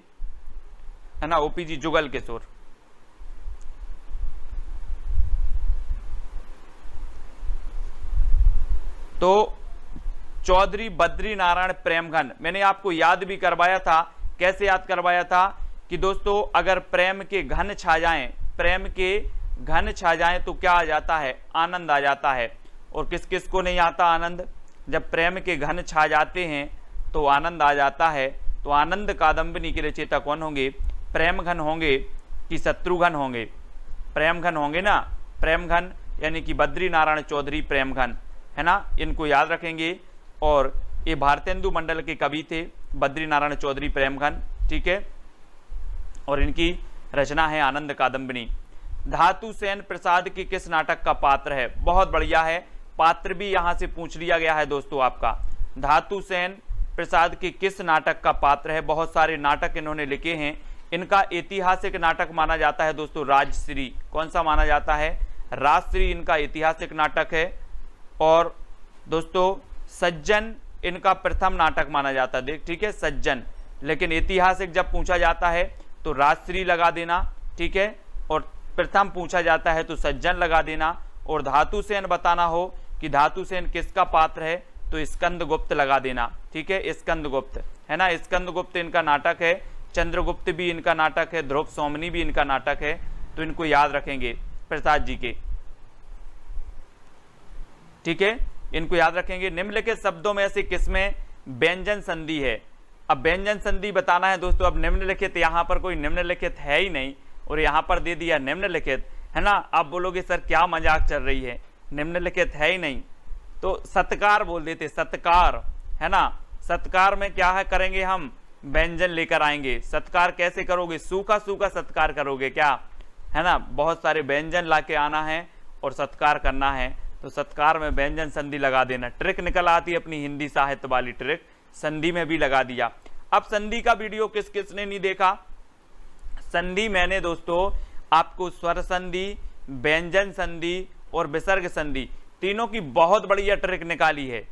[SPEAKER 1] है ना, ओपीजी जुगल किशोर। तो चौधरी बद्री नारायण प्रेमघन, मैंने आपको याद भी करवाया था। कैसे याद करवाया था कि दोस्तों अगर प्रेम के घन छा जाएं, प्रेम के घन छा जाएं तो क्या आ जाता है? आनंद आ जाता है। और किस किस को नहीं आता आनंद? जब प्रेम के घन छा जाते हैं तो आनंद आ जाता है। तो आनंद कादम्बिनी के रचयिता कौन होंगे? प्रेमघन होंगे कि शत्रुघ्न होंगे? प्रेमघन होंगे ना, प्रेमघन यानी कि बद्री नारायण चौधरी प्रेमघन, है ना, इनको याद रखेंगे। और ये भारतेंदु मंडल के कवि थे बद्री नारायण चौधरी प्रेमघन। ठीक है, और इनकी रचना है आनंद कादंबिनी। धातु सेन प्रसाद की किस नाटक का पात्र है? बहुत बढ़िया है, पात्र भी यहां से पूछ लिया गया है दोस्तों आपका। धातु सेन प्रसाद की किस नाटक का पात्र है? बहुत सारे नाटक इन्होंने लिखे हैं। इनका ऐतिहासिक नाटक माना जाता है दोस्तों राजश्री। कौन सा माना जाता है? राजश्री इनका ऐतिहासिक नाटक है। और दोस्तों सज्जन इनका प्रथम नाटक माना जाता है, ठीक है, सज्जन। लेकिन ऐतिहासिक जब पूछा जाता है तो राजश्री लगा देना, ठीक है, और प्रथम पूछा जाता है तो सज्जन लगा देना। और धातुसेन बताना हो कि धातुसेन किसका पात्र है तो स्कंदगुप्त लगा देना, ठीक है, स्कंदगुप्त है ना। स्कंदगुप्त इनका नाटक है, चंद्रगुप्त भी इनका नाटक है, ध्रुव सोमनी भी इनका नाटक है। तो इनको याद रखेंगे प्रसाद जी के, ठीक है, इनको याद रखेंगे। निम्नलिखित शब्दों में से किसमें व्यंजन संधि है? अब व्यंजन संधि बताना है दोस्तों। अब निम्नलिखित, यहां पर कोई निम्नलिखित है ही नहीं और यहां पर दे दिया निम्नलिखित, है ना। आप बोलोगे सर क्या मजाक चल रही है, निम्नलिखित है ही नहीं, तो सत्कार बोल देते, सत्कार, है ना। सत्कार में क्या है करेंगे हम? व्यंजन लेकर आएंगे। सत्कार कैसे करोगे? सूखा सूखा सत्कार करोगे क्या, है ना। बहुत सारे व्यंजन ला के आना है और सत्कार करना है, तो सत्कार में व्यंजन संधि लगा देना। ट्रिक निकल आती है अपनी हिंदी साहित्य वाली ट्रिक, संधि में भी लगा दिया। अब संधि का वीडियो किस किसने नहीं देखा? संधि मैंने दोस्तों आपको स्वर संधि, व्यंजन संधि और विसर्ग संधि तीनों की बहुत बढ़िया ट्रिक निकाली है।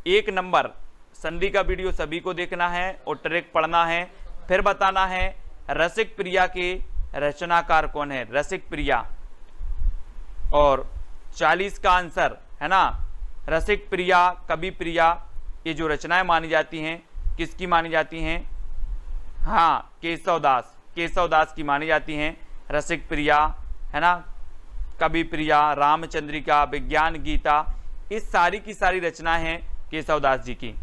[SPEAKER 1] एक नंबर संधि का वीडियो सभी को देखना है और ट्रिक पढ़ना है। फिर बताना है रसिक प्रिया के रचनाकार कौन है, रसिक प्रिया। और 40 का आंसर, है ना। रसिक प्रिया, कवि प्रिया, ये जो रचनाएं मानी जाती हैं किसकी मानी जाती हैं? हाँ, केशवदास, केशवदास की मानी जाती हैं। रसिक प्रिया, है ना, कवि प्रिया, रामचंद्रिका, विज्ञान गीता, इस सारी की सारी रचनाएं हैं केशवदास जी की।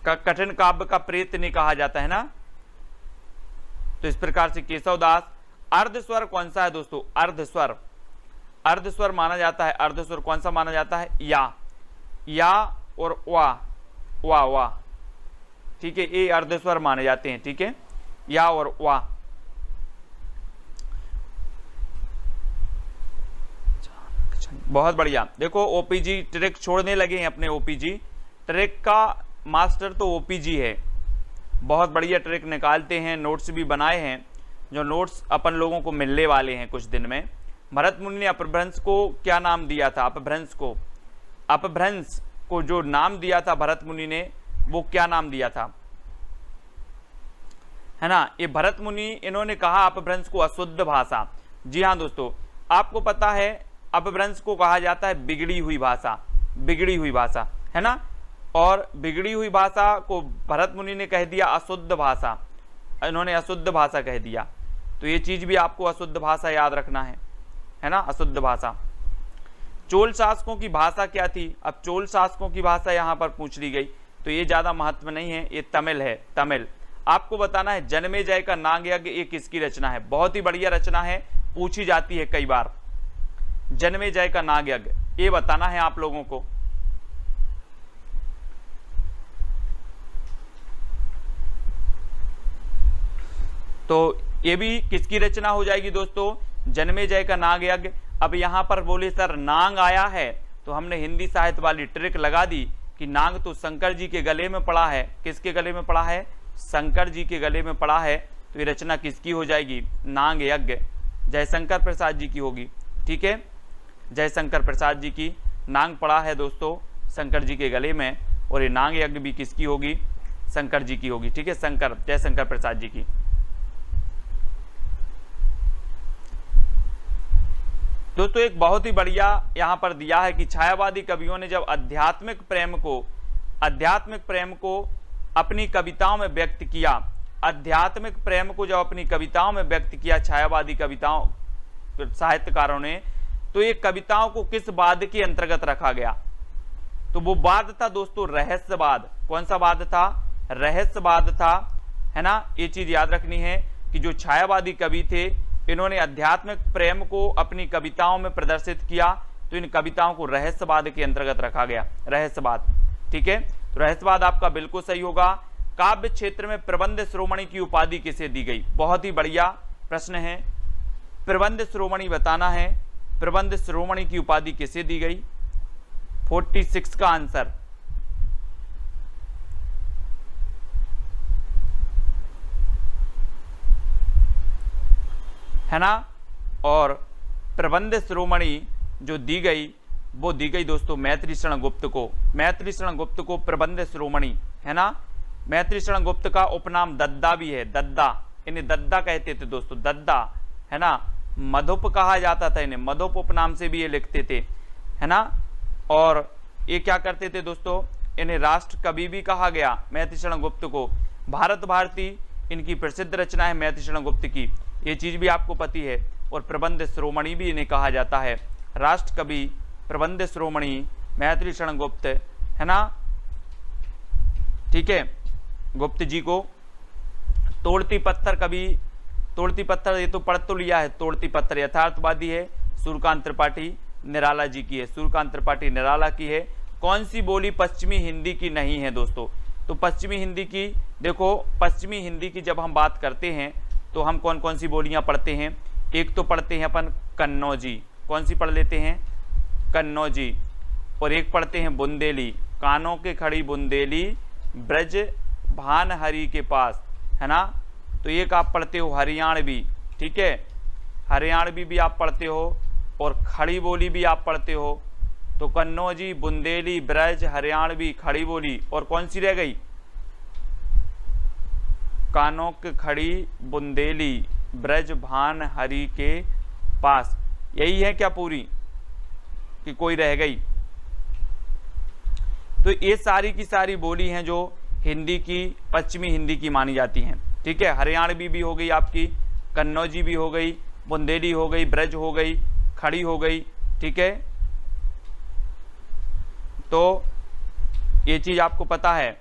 [SPEAKER 1] कठिन काव्य का प्रेत नहीं कहा जाता है ना। तो इस प्रकार से केशवदास। अर्धस्वर कौन सा है दोस्तों? अर्धस्वर, अर्धस्वर माना जाता है। अर्धस्वर कौन सा माना जाता है? या और वा, ठीक है, ये अर्धस्वर माने जाते हैं, ठीक है, या और वा। बहुत बढ़िया। देखो ओपीजी ट्रिक छोड़ने लगे हैं अपने। ओपीजी ट्रिक का मास्टर तो ओपीजी है, बहुत बढ़िया ट्रिक निकालते हैं, नोट्स भी बनाए हैं, जो नोट्स अपन लोगों को मिलने वाले हैं कुछ दिन में। भरत मुनि ने अपभ्रंश को क्या नाम दिया था? अपभ्रंश को जो नाम दिया था भरत मुनि ने, वो क्या नाम दिया था, है ना। ये भरत मुनि, इन्होंने कहा अपभ्रंश को अशुद्ध भाषा। जी हाँ दोस्तों, आपको पता है अपभ्रंश को कहा जाता है बिगड़ी हुई भाषा, बिगड़ी हुई भाषा, है ना। और बिगड़ी हुई भाषा को भरत मुनि ने कह दिया अशुद्ध भाषा, इन्होंने अशुद्ध भाषा कह दिया। तो ये चीज भी आपको अशुद्ध भाषा याद रखना है ना, अशुद्ध भाषा। चोल शासकों की भाषा क्या थी? अब चोल शासकों की भाषा यहां पर पूछ ली गई, तो ये ज्यादा महत्व नहीं है, ये तमिल है, तमिल। आपको बताना है जन्मेजय का नाग यज्ञ ये किसकी रचना है? बहुत ही बढ़िया रचना है, पूछी जाती है कई बार। जन्मेजय का नाग यज्ञ, ये बताना है आप लोगों को। तो ये भी किसकी रचना हो जाएगी दोस्तों? जन्मेजय का नाग यज्ञ। अब यहां पर बोले सर नांग आया है, तो हमने हिंदी साहित्य वाली ट्रिक लगा दी कि नांग तो शंकर जी के गले में पड़ा है। किसके गले में पड़ा है? शंकर जी के गले में पड़ा है। तो ये रचना किसकी हो जाएगी? नांग यज्ञ जयशंकर प्रसाद जी की होगी, ठीक है, जयशंकर प्रसाद जी की। नांग पड़ा है दोस्तों शंकर जी के गले में, और ये नांग यज्ञ भी किसकी होगी? शंकर जी की होगी, ठीक है, शंकर, जयशंकर प्रसाद जी की। दोस्तों एक बहुत ही बढ़िया यहां पर दिया है कि छायावादी कवियों ने जब आध्यात्मिक प्रेम को अपनी कविताओं में व्यक्त किया, आध्यात्मिक प्रेम को जब अपनी कविताओं में व्यक्त किया छायावादी कविताओं साहित्यकारों ने, तो ये कविताओं को किस वाद के अंतर्गत रखा गया? तो वो वाद था दोस्तों रहस्यवाद। कौन सा वाद था? रहस्यवाद था, है ना। ये चीज याद रखनी है कि जो छायावादी कवि थे, इन्होंने आध्यात्मिक प्रेम को अपनी कविताओं में प्रदर्शित किया, तो इन कविताओं को रहस्यवाद के अंतर्गत रखा गया, रहस्यवाद, ठीक है। तो रहस्यवाद आपका बिल्कुल सही होगा। काव्य क्षेत्र में प्रबंध शिरोमणि की उपाधि किसे दी गई? बहुत ही बढ़िया प्रश्न है। प्रबंध शिरोमणि बताना है, प्रबंध शिरोमणि की उपाधि किसे दी गई? 46 का आंसर है ना। और प्रबंध शिरोमणि जो दी गई वो दी गई दोस्तों मैथिली शरण गुप्त को। मैथिली शरण गुप्त को प्रबंध शिरोमणि, है ना। मैथिली शरण गुप्त का उपनाम दद्दा भी है, दद्दा, इन्हें दद्दा कहते थे दोस्तों, दद्दा, है ना। मधुप कहा जाता था इन्हें, मधुप उपनाम से भी ये लिखते थे, है ना। और ये क्या करते थे दोस्तों, इन्हें राष्ट्र कवि भी कहा गया मैथिली शरण गुप्त को। भारत भारती इनकी प्रसिद्ध रचना है मैथिली शरण गुप्त की, ये चीज भी आपको पती है। और प्रबंध शिरोमणि भी इन्हें कहा जाता है, राष्ट्र कवि, प्रबंध शिरोमणि, मैथिली शरण गुप्त, है ना। ठीक है, गुप्त जी को। तोड़ती पत्थर कवि, तोड़ती पत्थर ये तो पढ़ तो लिया है, तोड़ती पत्थर यथार्थवादी है, सूर्यकांत त्रिपाठी निराला जी की है, सूर्यकांत त्रिपाठी निराला की है। कौन सी बोली पश्चिमी हिंदी की नहीं है दोस्तों? तो पश्चिमी हिंदी की, देखो पश्चिमी हिंदी की जब हम बात करते हैं तो हम कौन कौन सी बोलियां पढ़ते हैं? एक तो पढ़ते हैं अपन कन्नौजी, कौन सी पढ़ लेते हैं? कन्नौजी। और एक पढ़ते हैं बुंदेली, कानों के खड़ी बुंदेली ब्रज भान हरि के पास, है ना। तो एक आप पढ़ते हो हरियाणवी, ठीक है, हरियाणवी भी आप पढ़ते हो और खड़ी बोली भी आप पढ़ते हो। तो कन्नौजी, बुंदेली, ब्रज, हरियाणवी, खड़ी बोली, और कौन सी रह गई? कानों की खड़ी बुंदेली ब्रज भान हरि के पास। यही है क्या पूरी, कि कोई रह गई? तो ये सारी की सारी बोली हैं जो हिंदी की, पश्चिमी हिंदी की मानी जाती हैं, ठीक है। हरियाणवी भी हो गई आपकी, कन्नौजी भी हो गई, बुंदेली हो गई, ब्रज हो गई, खड़ी हो गई, ठीक है। तो ये चीज आपको पता है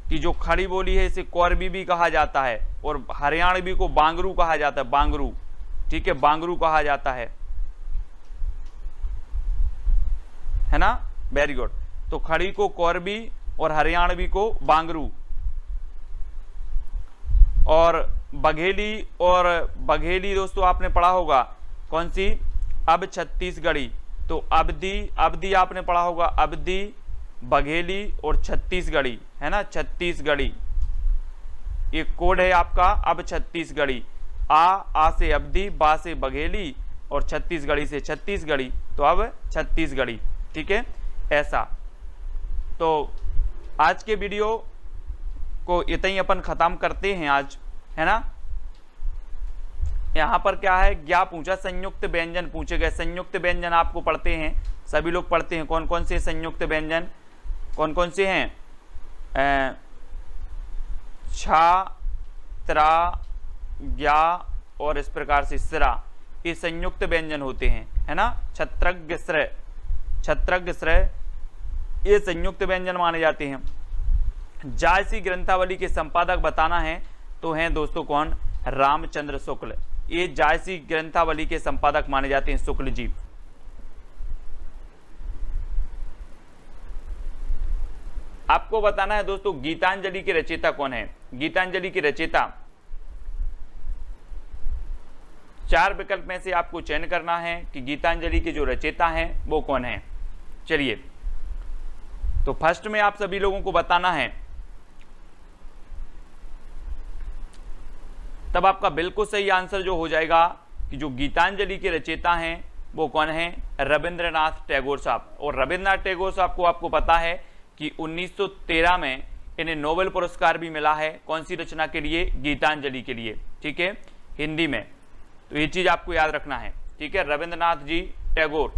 [SPEAKER 1] कि जो खड़ी बोली है इसे कौरवी भी कहा जाता है, और हरियाणवी को बांगरू कहा जाता है, बांगरू, ठीक है, बांगरू कहा जाता है ना। Very good. तो खड़ी को कौरवी और हरियाणवी को बांगरू। और बघेली, और बघेली दोस्तों आपने पढ़ा होगा, कौन सी? अब छत्तीसगढ़ी। तो अवधी, अवधी आपने पढ़ा होगा, अवधी, बघेली और छत्तीसगढ़ी, है ना। छत्तीसगढ़ी एक कोड है आपका, अब छत्तीसगढ़ी। आ से अवधी, बा से बघेली और छत्तीसगढ़ी से छत्तीसगढ़ी, तो अब छत्तीसगढ़ी, ठीक है। ऐसा। तो आज के वीडियो को इतना ही अपन खत्म करते हैं आज, है ना। यहां पर क्या है, क्या पूछा? संयुक्त व्यंजन पूछे गए। संयुक्त व्यंजन आपको पढ़ते हैं, सभी लोग पढ़ते हैं। कौन कौन से संयुक्त व्यंजन, कौन कौन से हैं? छा, त्रा, ज्ञा और इस प्रकार से स्रा, ये संयुक्त व्यंजन होते हैं, है ना। छत्रज्ञ श्रय, छत्रज्ञ श्रय, ये संयुक्त व्यंजन माने जाते हैं। जायसी ग्रंथावली के संपादक बताना है तो हैं दोस्तों कौन? रामचंद्र शुक्ल। ये जायसी ग्रंथावली के संपादक माने जाते हैं, शुक्ल जी। आपको बताना है दोस्तों गीतांजलि के रचयिता कौन है? गीतांजलि के रचयिता, 4 विकल्प में से आपको चयन करना है कि गीतांजलि के जो रचयिता हैं वो कौन है। चलिए, तो फर्स्ट में आप सभी लोगों को बताना है, तब आपका बिल्कुल सही आंसर जो हो जाएगा कि जो गीतांजलि के रचयिता हैं वो कौन है? रविंद्रनाथ टैगोर साहब। और रविंद्रनाथ टैगोर साहब को आपको पता है कि 1913 में इन्हें नोबेल पुरस्कार भी मिला है। कौन सी रचना के लिए? गीतांजलि के लिए, ठीक है, हिंदी में। तो ये चीज आपको याद रखना है, ठीक है, रविंद्रनाथ जी टैगोर।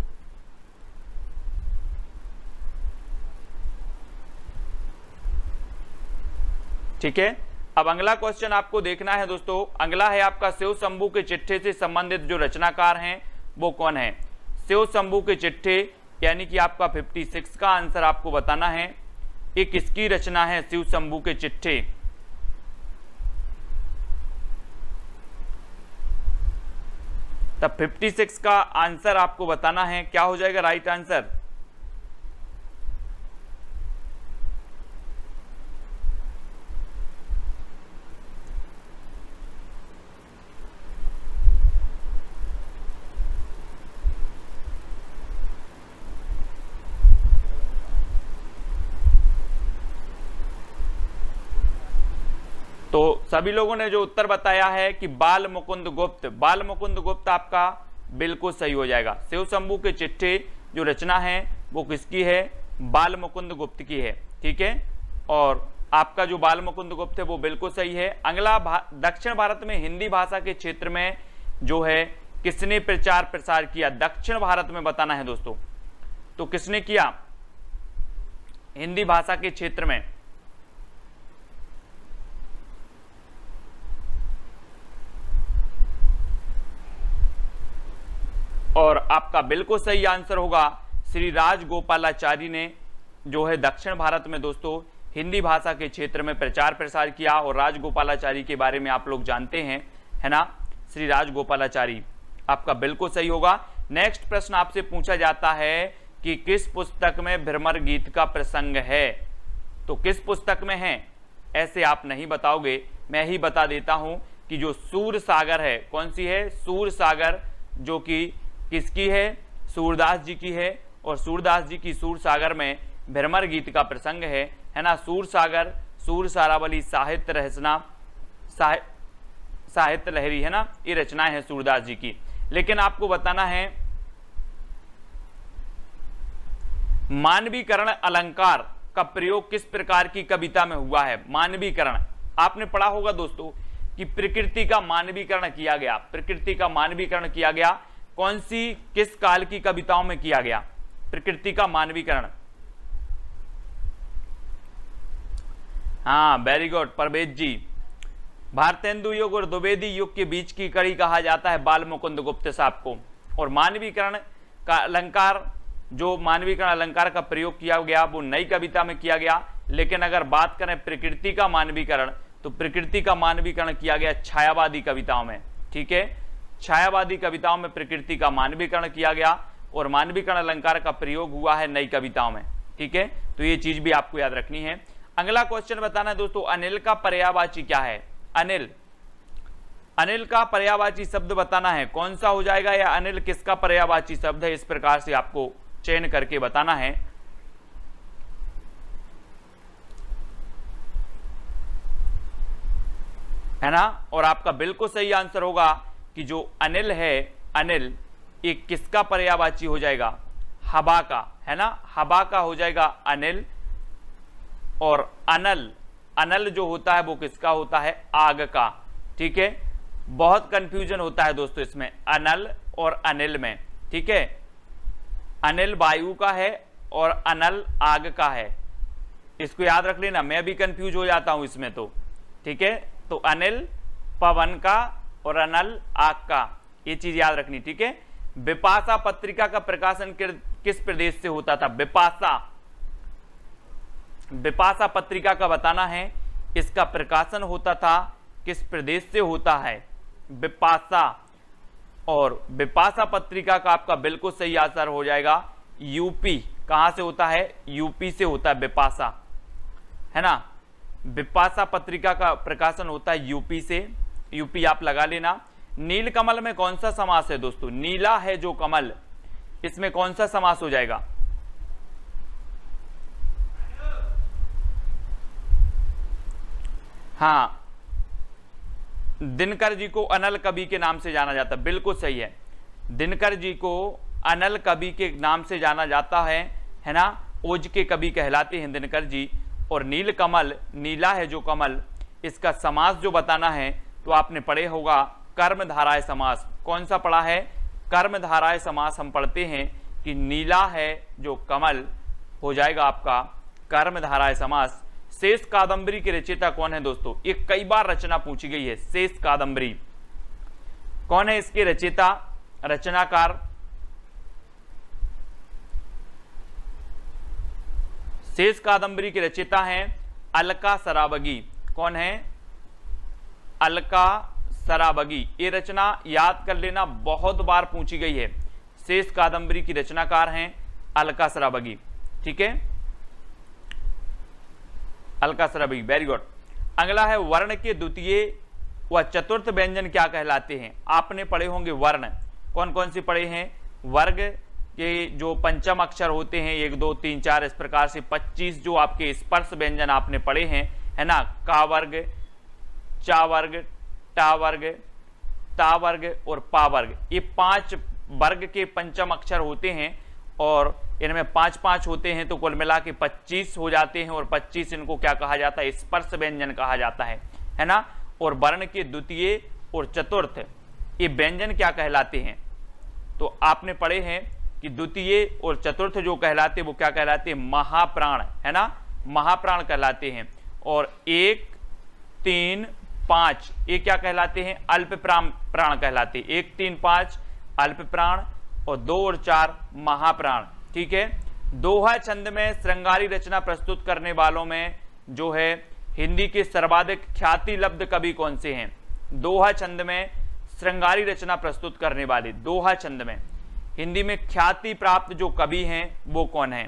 [SPEAKER 1] ठीक है। अब अगला क्वेश्चन आपको देखना है दोस्तों, अगला है आपका शिव शंभू के चिट्ठे से संबंधित जो रचनाकार हैं वो कौन है? शिव शंभू के चिट्ठे यानी कि आपका 56 का आंसर आपको बताना है। ये किसकी रचना है शिव शंभू के चिट्ठे? तब 56 का आंसर आपको बताना है, क्या हो जाएगा राइट आंसर? तो सभी लोगों ने जो उत्तर बताया है कि बाल मुकुंद गुप्त, बाल मुकुंद गुप्त आपका बिल्कुल सही हो जाएगा। शिव शंभू के चिट्ठे जो रचना है वो किसकी है? बाल मुकुंद गुप्त की है। ठीक है, और आपका जो बाल मुकुंद गुप्त है वो बिल्कुल सही है। अगला दक्षिण भारत में हिंदी भाषा के क्षेत्र में जो है किसने प्रचार प्रसार किया? दक्षिण भारत में बताना है दोस्तों, तो किसने किया हिंदी भाषा के क्षेत्र में? और आपका बिल्कुल सही आंसर होगा श्री राजगोपालाचारी ने जो है दक्षिण भारत में दोस्तों हिंदी भाषा के क्षेत्र में प्रचार प्रसार किया। और राजगोपालाचारी के बारे में आप लोग जानते हैं, है ना, श्री राजगोपालाचारी आपका बिल्कुल सही होगा। नेक्स्ट प्रश्न आपसे पूछा जाता है कि किस पुस्तक में भ्रमर गीत का प्रसंग है? तो किस पुस्तक में है ऐसे आप नहीं बताओगे, मैं ही बता देता हूं कि जो सूर सागर है, कौन सी है? सूर सागर, जो कि किसकी है? सूरदास जी की है। और सूरदास जी की सूर सागर में भ्रमर गीत का प्रसंग है ना। सूर सागर, सूर सारावली, साहित्य रचना, साहित्य लहरी, है ना, ये रचनाएं हैं सूरदास जी की। लेकिन आपको बताना है मानवीकरण अलंकार का प्रयोग किस प्रकार की कविता में हुआ है? मानवीकरण आपने पढ़ा होगा दोस्तों कि प्रकृति का मानवीकरण किया गया, प्रकृति का मानवीकरण किया गया। कौन सी, किस काल की कविताओं में किया गया प्रकृति का मानवीकरण? हाँ, वेरी गुड परवेज जी। भारतेंदु युग और द्विवेदी युग के बीच की कड़ी कहा जाता है बाल मुकुंद गुप्त साहब को। और मानवीकरण का अलंकार, जो मानवीकरण अलंकार का प्रयोग किया गया वो नई कविता में किया गया। लेकिन अगर बात करें प्रकृति का मानवीकरण, तो प्रकृति का मानवीकरण किया गया छायावादी कविताओं में। ठीक है, छायावादी कविताओं में प्रकृति का मानवीकरण किया गया और मानवीकरण अलंकार का प्रयोग हुआ है नई कविताओं में। ठीक है, तो ये चीज भी आपको याद रखनी है। अगला क्वेश्चन बताना है दोस्तों, अनिल का पर्यायवाची क्या है? अनिल, अनिल का पर्यायवाची शब्द बताना है, कौन सा हो जाएगा? या अनिल किसका पर्यायवाची शब्द है? इस प्रकार से आपको चयन करके बताना है। ना, और आपका बिल्कुल सही आंसर होगा कि जो अनिल है, अनिल एक किसका पर्यायवाची हो जाएगा? हवा का, है ना, हवा का हो जाएगा अनिल। और अनल, अनल जो होता है वो किसका होता है? आग का। ठीक है, बहुत कंफ्यूजन होता है दोस्तों इसमें अनल और अनिल में। ठीक है, अनिल वायु का है और अनल आग का है, इसको याद रख लेना, मैं भी कंफ्यूज हो जाता हूं इसमें तो। ठीक है, तो अनिल पवन का और अनल आग का, ये चीज याद रखनी। ठीक है, बिपाशा पत्रिका का प्रकाशन किस प्रदेश से होता था? बिपाशा, बिपाशा पत्रिका का बताना है, इसका प्रकाशन होता था किस प्रदेश से होता है? बिपाशा। और बिपाशा पत्रिका का आपका बिल्कुल सही आंसर हो जाएगा यूपी। कहां से होता है? यूपी से होता है बिपाशा, है ना। बिपाशा पत्रिका का प्रकाशन होता है यूपी से, यूपी आप लगा लेना। नीलकमल में कौन सा समास है दोस्तों? नीला है जो कमल, इसमें कौन सा समास हो जाएगा? हाँ, दिनकर जी को अनल कवि के नाम से जाना जाता है, बिल्कुल सही है। दिनकर जी को अनल कवि के नाम से जाना जाता है ना, ओज के कवि कहलाते हैं दिनकर जी। और नीलकमल, नीला है जो कमल, इसका समास जो बताना है तो आपने पढ़े होगा कर्मधाराय समास। कौन सा पढ़ा है? कर्मधाराय समास हम पढ़ते हैं कि नीला है जो कमल हो जाएगा आपका कर्मधाराय समास। शेष कादंबरी के रचयिता कौन है दोस्तों? ये कई बार रचना पूछी गई है। शेष कादंबरी कौन है इसके रचयिता, रचनाकार? शेष कादंबरी के रचयिता हैं अलका सराबगी। कौन है? अलका सराबगी। ये रचना याद कर लेना, बहुत बार पूछी गई है। शेष कादंबरी की रचनाकार हैं अलका सराबगी। ठीक है, अलका सराबगी, वेरी गुड। अगला है वर्ण के द्वितीय व चतुर्थ व्यंजन क्या कहलाते हैं? आपने पढ़े होंगे वर्ण, कौन कौन से पढ़े हैं? वर्ग के जो पंचम अक्षर होते हैं 1 2 3 4 इस प्रकार से 25 जो आपके स्पर्श व्यंजन आपने पढ़े हैं, है ना। का वर्ग, चा वर्ग, टा वर्ग, ता वर्ग और पा वर्ग। ये 5 वर्ग के पंचम अक्षर होते हैं और इनमें 5-5 होते हैं, तो कुल मिला के 25 हो जाते हैं और 25 इनको क्या कहा जाता है? स्पर्श व्यंजन कहा जाता है ना। और वर्ण के द्वितीय और चतुर्थ ये व्यंजन क्या कहलाते हैं? तो आपने पढ़े हैं कि द्वितीय और चतुर्थ जो कहलाते वो क्या कहलाते हैं? महाप्राण, है ना, महाप्राण कहलाते हैं। और 1, 3, 5 ये क्या कहलाते हैं? अल्प प्राण कहलाते हैं। 1, 3, 5 अल्प प्राण और 2 और 4 महाप्राण। ठीक है। दोहा छंद में श्रृंगारी रचना प्रस्तुत करने वालों में जो है हिंदी के सर्वाधिक ख्याति लब्ध कवि कौन से हैं? दोहा छंद में श्रृंगारी रचना प्रस्तुत करने वाले, दोहा छंद में हिंदी में ख्याति प्राप्त जो कवि हैं वो कौन है?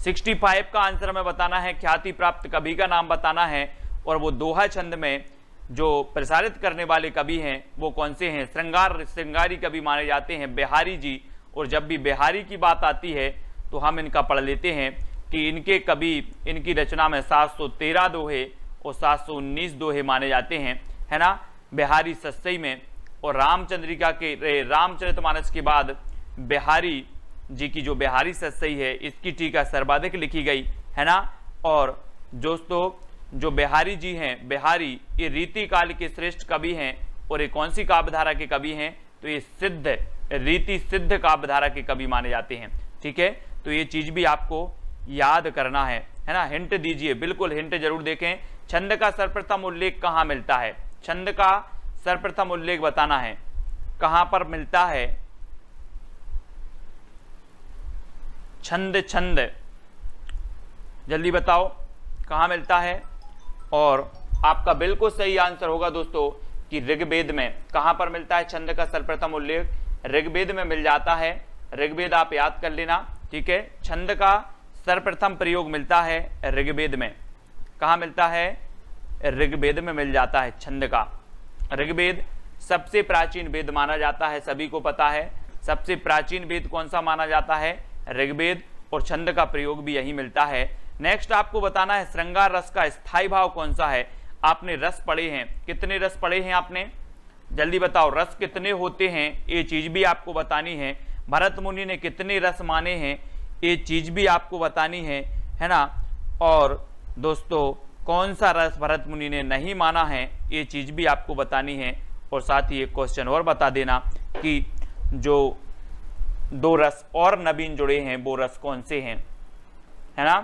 [SPEAKER 1] 65 का आंसर हमें बताना है, ख्याति प्राप्त कवि का नाम बताना है। और वो दोहा छंद में जो प्रसारित करने वाले कवि हैं वो कौन से हैं? श्रृंगारी कवि माने जाते हैं बिहारी जी। और जब भी बिहारी की बात आती है तो हम इनका पढ़ लेते हैं कि इनके कवि, इनकी रचना में 713 दोहे और 719 दोहे माने जाते हैं, है ना, बिहारी सस्सई में। और रामचंद्रिका के रामचरितमानस के बाद बिहारी जी की जो बिहारी सस्सई है इसकी टीका सर्वाधिक लिखी गई, है ना। और दोस्तों जो बिहारी जी हैं, बिहारी ये रीति काल के श्रेष्ठ कवि हैं। और ये कौन सी काव्यधारा के कवि हैं? तो ये सिद्ध, रीति सिद्ध काव्यधारा के कवि माने जाते हैं। ठीक है, तो ये चीज भी आपको याद करना है ना। हिंट दीजिए, बिल्कुल हिंट जरूर देखें। छंद का सर्वप्रथम उल्लेख कहाँ मिलता है? छंद का सर्वप्रथम उल्लेख बताना है, कहां पर मिलता है? छंद जल्दी बताओ कहां मिलता है? और आपका बिल्कुल सही आंसर होगा दोस्तों कि ऋग्वेद में। कहां पर मिलता है छंद का सर्वप्रथम उल्लेख? ऋग्वेद में मिल जाता है। ऋग्वेद आप याद कर लेना। ठीक है, छंद का सर्वप्रथम प्रयोग मिलता है ऋग्वेद में। कहां मिलता है? ऋग्वेद में मिल जाता है छंद का। ऋग्वेद सबसे प्राचीन वेद माना जाता है, सभी को पता है। सबसे प्राचीन वेद कौन सा माना जाता है? ऋग्वेद। और छंद का प्रयोग भी यही मिलता है। नेक्स्ट आपको बताना है श्रृंगार रस का स्थायी भाव कौन सा है? आपने रस पढ़े हैं, कितने रस पढ़े हैं आपने? जल्दी बताओ, रस कितने होते हैं? ये चीज भी आपको बतानी है। भरत मुनि ने कितने रस माने हैं? ये चीज भी आपको बतानी है ना। और दोस्तों कौन सा रस भरत मुनि ने नहीं माना है? ये चीज भी आपको बतानी है। और साथ ही एक क्वेश्चन और बता देना कि जो 2 रस और नवीन जुड़े हैं वो रस कौन से हैं, है ना।